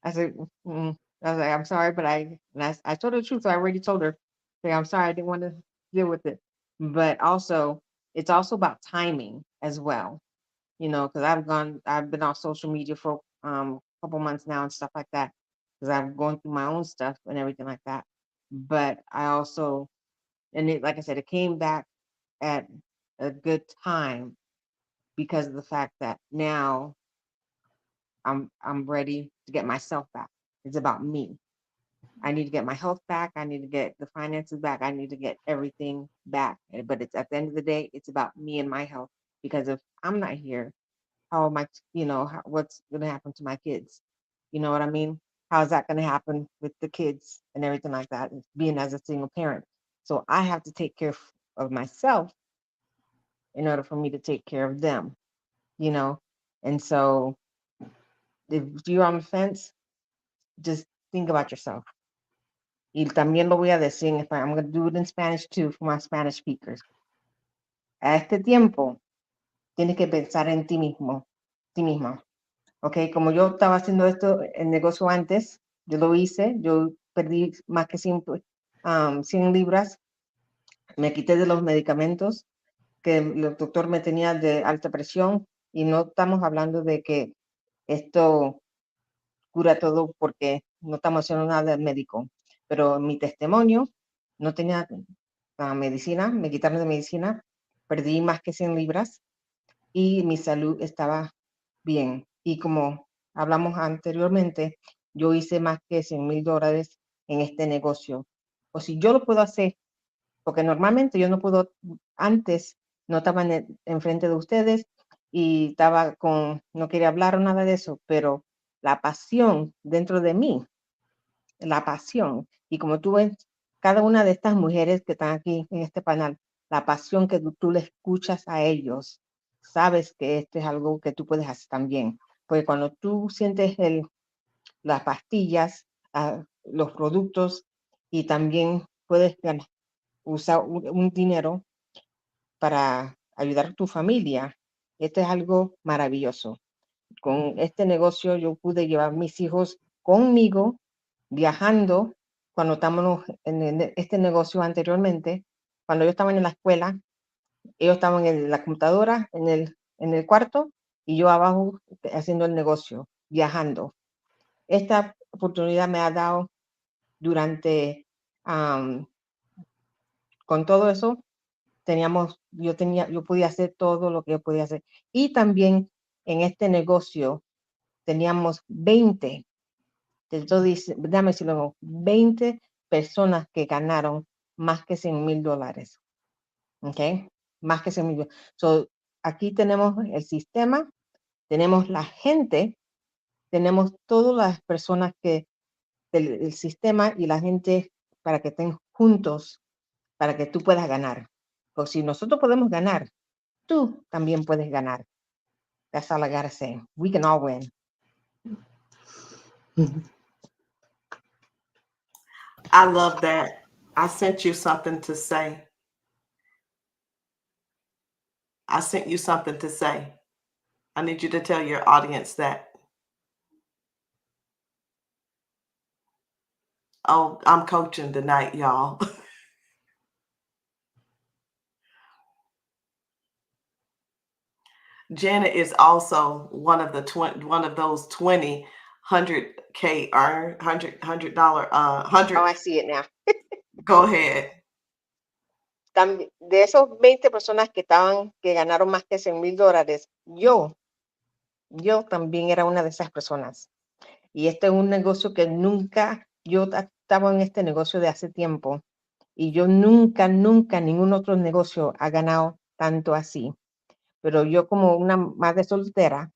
I said, mm. I was like, I'm sorry, but I told her the truth. I already told her, say, I'm sorry, I didn't want to deal with it. But also, it's also about timing as well, you know, because I've been on social media for a couple months now and stuff like that, because I'm going through my own stuff and everything like that. But I also, and it, like I said, it came back at a good time because of the fact that now I'm ready to get myself back. It's about me. I need to get my health back. I need to get the finances back. I need to get everything back. But it's at the end of the day, it's about me and my health. Because if I'm not here, how am I, you know, what's going to happen to my kids? You know what I mean? How is that going to happen with the kids and everything like that, being as a single parent? So I have to take care of myself in order for me to take care of them, you know? And so if you're on the fence, just think about yourself. Y también lo voy a decir en español. I'm going to do it in Spanish too for my Spanish speakers. A este tiempo, tienes que pensar en ti mismo, ti misma. Ok, como yo estaba haciendo esto, el negocio antes, yo lo hice, yo perdí más que 100 libras, me quité de los medicamentos que el doctor me tenía de alta presión y no estamos hablando de que esto cura todo porque no estamos haciendo nada del médico, pero mi testimonio no tenía medicina, me quitaron de medicina, perdí más que 100 libras y mi salud estaba bien. Y como hablamos anteriormente, yo hice más que $100,000 en este negocio. O si yo lo puedo hacer, porque normalmente yo no puedo, antes no estaba enfrente de ustedes y estaba no quería hablar o nada de eso, pero la pasión dentro de mí, la pasión, y como tú ves, cada una de estas mujeres que están aquí en este panel, la pasión que tú le escuchas a ellos, sabes que esto es algo que tú puedes hacer también. Porque cuando tú sientes las pastillas, los productos, y también puedes usar un dinero para ayudar a tu familia, esto es algo maravilloso. Con este negocio yo pude llevar a mis hijos conmigo, viajando, cuando estábamos en este negocio anteriormente, cuando yo estaba en la escuela, ellos estaban en la computadora, en el cuarto, y yo abajo haciendo el negocio, viajando. Esta oportunidad me ha dado durante, con todo eso, yo podía hacer todo lo que yo podía hacer. Y también en este negocio teníamos 20, déjame decirlo, 20 personas que ganaron más que $100,000. ¿Ok? Más que $100,000. So, aquí tenemos el sistema, tenemos la gente, tenemos todas las personas del sistema y la gente para que estén juntos, para que tú puedas ganar. Porque si nosotros podemos ganar, tú también puedes ganar. That's all I gotta say. We can all win. I love that. I sent you something to say. I sent you something to say. I need you to tell your audience that. Oh, I'm coaching tonight, y'all. Janet is also one of those 20 100K earn $100 Oh, I see it now. Go ahead. De esos 20 personas que ganaron más que $100,000, yo también era una de esas personas. Y este es un negocio que yo estaba en este negocio de hace tiempo y yo nunca, ningún otro negocio ha ganado tanto así. Pero yo como una madre soltera,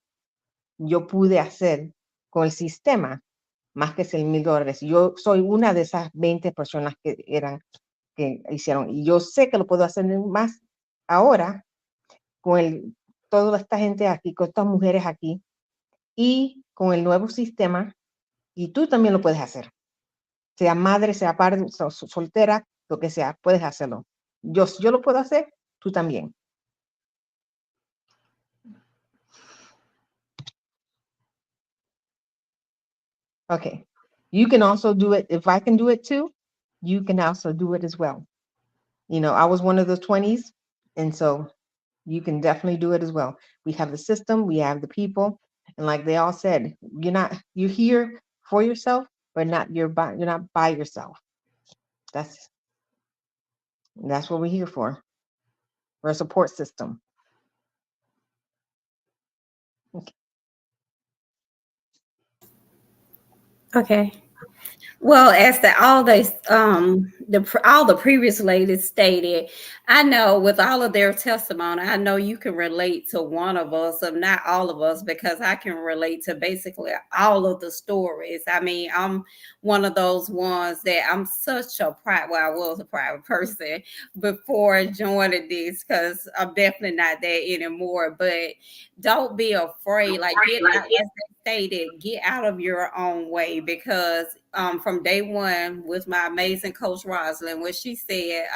yo pude hacer con el sistema más que $100,000. Yo soy una de esas 20 personas que hicieron, y yo sé que lo puedo hacer más ahora con toda esta gente aquí, con estas mujeres aquí, y con el nuevo sistema, y tú también lo puedes hacer. Sea madre, sea padre, soltera, lo que sea, puedes hacerlo. Yo lo puedo hacer, tú también. Okay. You can also do it. If I can do it too, you can also do it as well. You know, I was one of the 20s, and so you can definitely do it as well. We have the system, we have the people, and like they all said, you're here for yourself, but you're not by yourself. That's what we're here for. We're a support system. Okay. Well, as all the previous ladies stated, I know with all of their testimony, I know you can relate to one of us, if not all of us, because I can relate to basically all of the stories. I mean, I'm one of those ones that I'm such a I was a private person before joining this, because I'm definitely not that anymore. But don't be afraid. Like, get out, as they stated, get out of your own way, because from day one with my amazing coach Rosalind, when she said,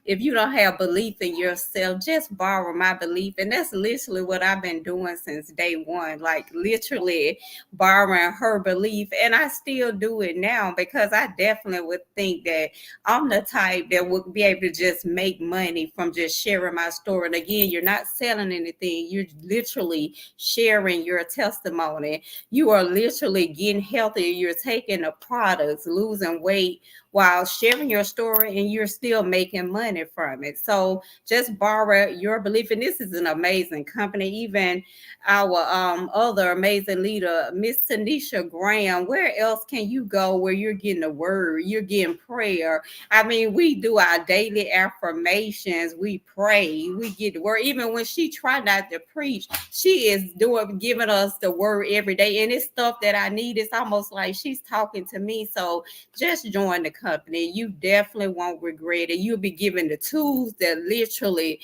if you don't have belief in yourself, just borrow my belief. And that's literally what I've been doing since day one, like literally borrowing her belief. And I still do it now, because I definitely would think that I'm the type that would be able to just make money from just sharing my story. And again, you're not selling anything. You're literally sharing your testimony. You are literally getting healthier. You're taking the products, losing weight while sharing your story, and you're still making money from it. So just borrow your belief. And this is an amazing company. Even our other amazing leader, Miss Tanisha Graham, where else can you go where you're getting a word, you're getting prayer? I mean, we do our daily affirmations, we pray, we get the word. Even when she tried not to preach, she is giving us the word every day. And it's stuff that I need. It's almost like she's talking to me. So just join the company. You definitely won't regret it. You'll be given the tools that literally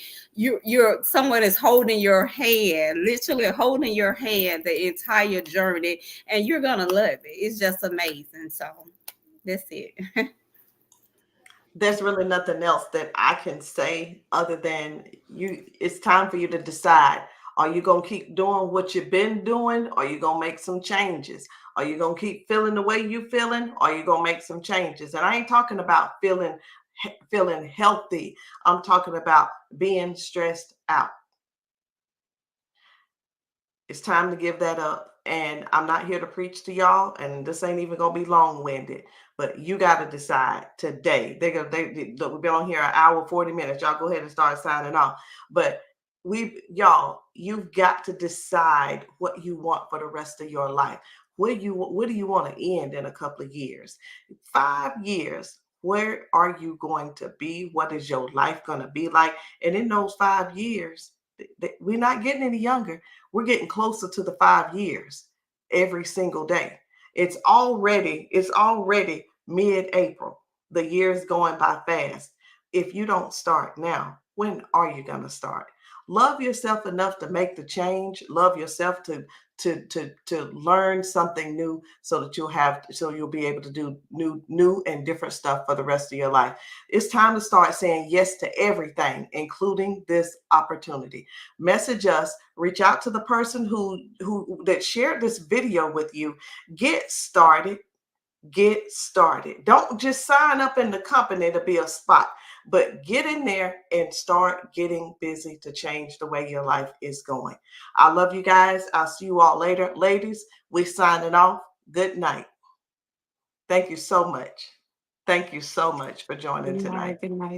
someone is holding your hand, literally holding your hand the entire journey, and you're gonna love it. It's just amazing. So that's it. There's really nothing else that I can say other than it's time for you to decide. Are you going to keep doing what you've been doing? Or are you going to make some changes? Are you going to keep feeling the way you're feeling? Or are you going to make some changes? And I ain't talking about feeling healthy. I'm talking about being stressed out. It's time to give that up. And I'm not here to preach to y'all, and this ain't even going to be long-winded, but you got to decide today. We've been on here an hour, 40 minutes. Y'all go ahead and start signing off. But you've got to decide what you want for the rest of your life. Where do you want to end in a couple of years? 5 years. Where are you going to be? What is your life going to be like? And in those 5 years, we're not getting any younger. We're getting closer to the 5 years every single day. It's already mid-April. The year's going by fast. If you don't start now, when are you going to start? Love yourself enough to make the change. Love yourself to learn something new, so you'll be able to do new and different stuff for the rest of your life. It's time to start saying yes to everything, including this opportunity. Message us, reach out to the person that shared this video with you. Get started. Don't just sign up in the company to be a spot, but get in there and start getting busy to change the way your life is going. I love you guys. I'll see you all later. Ladies, we're signing off. Good night. Thank you so much. Thank you so much for joining tonight. Good night.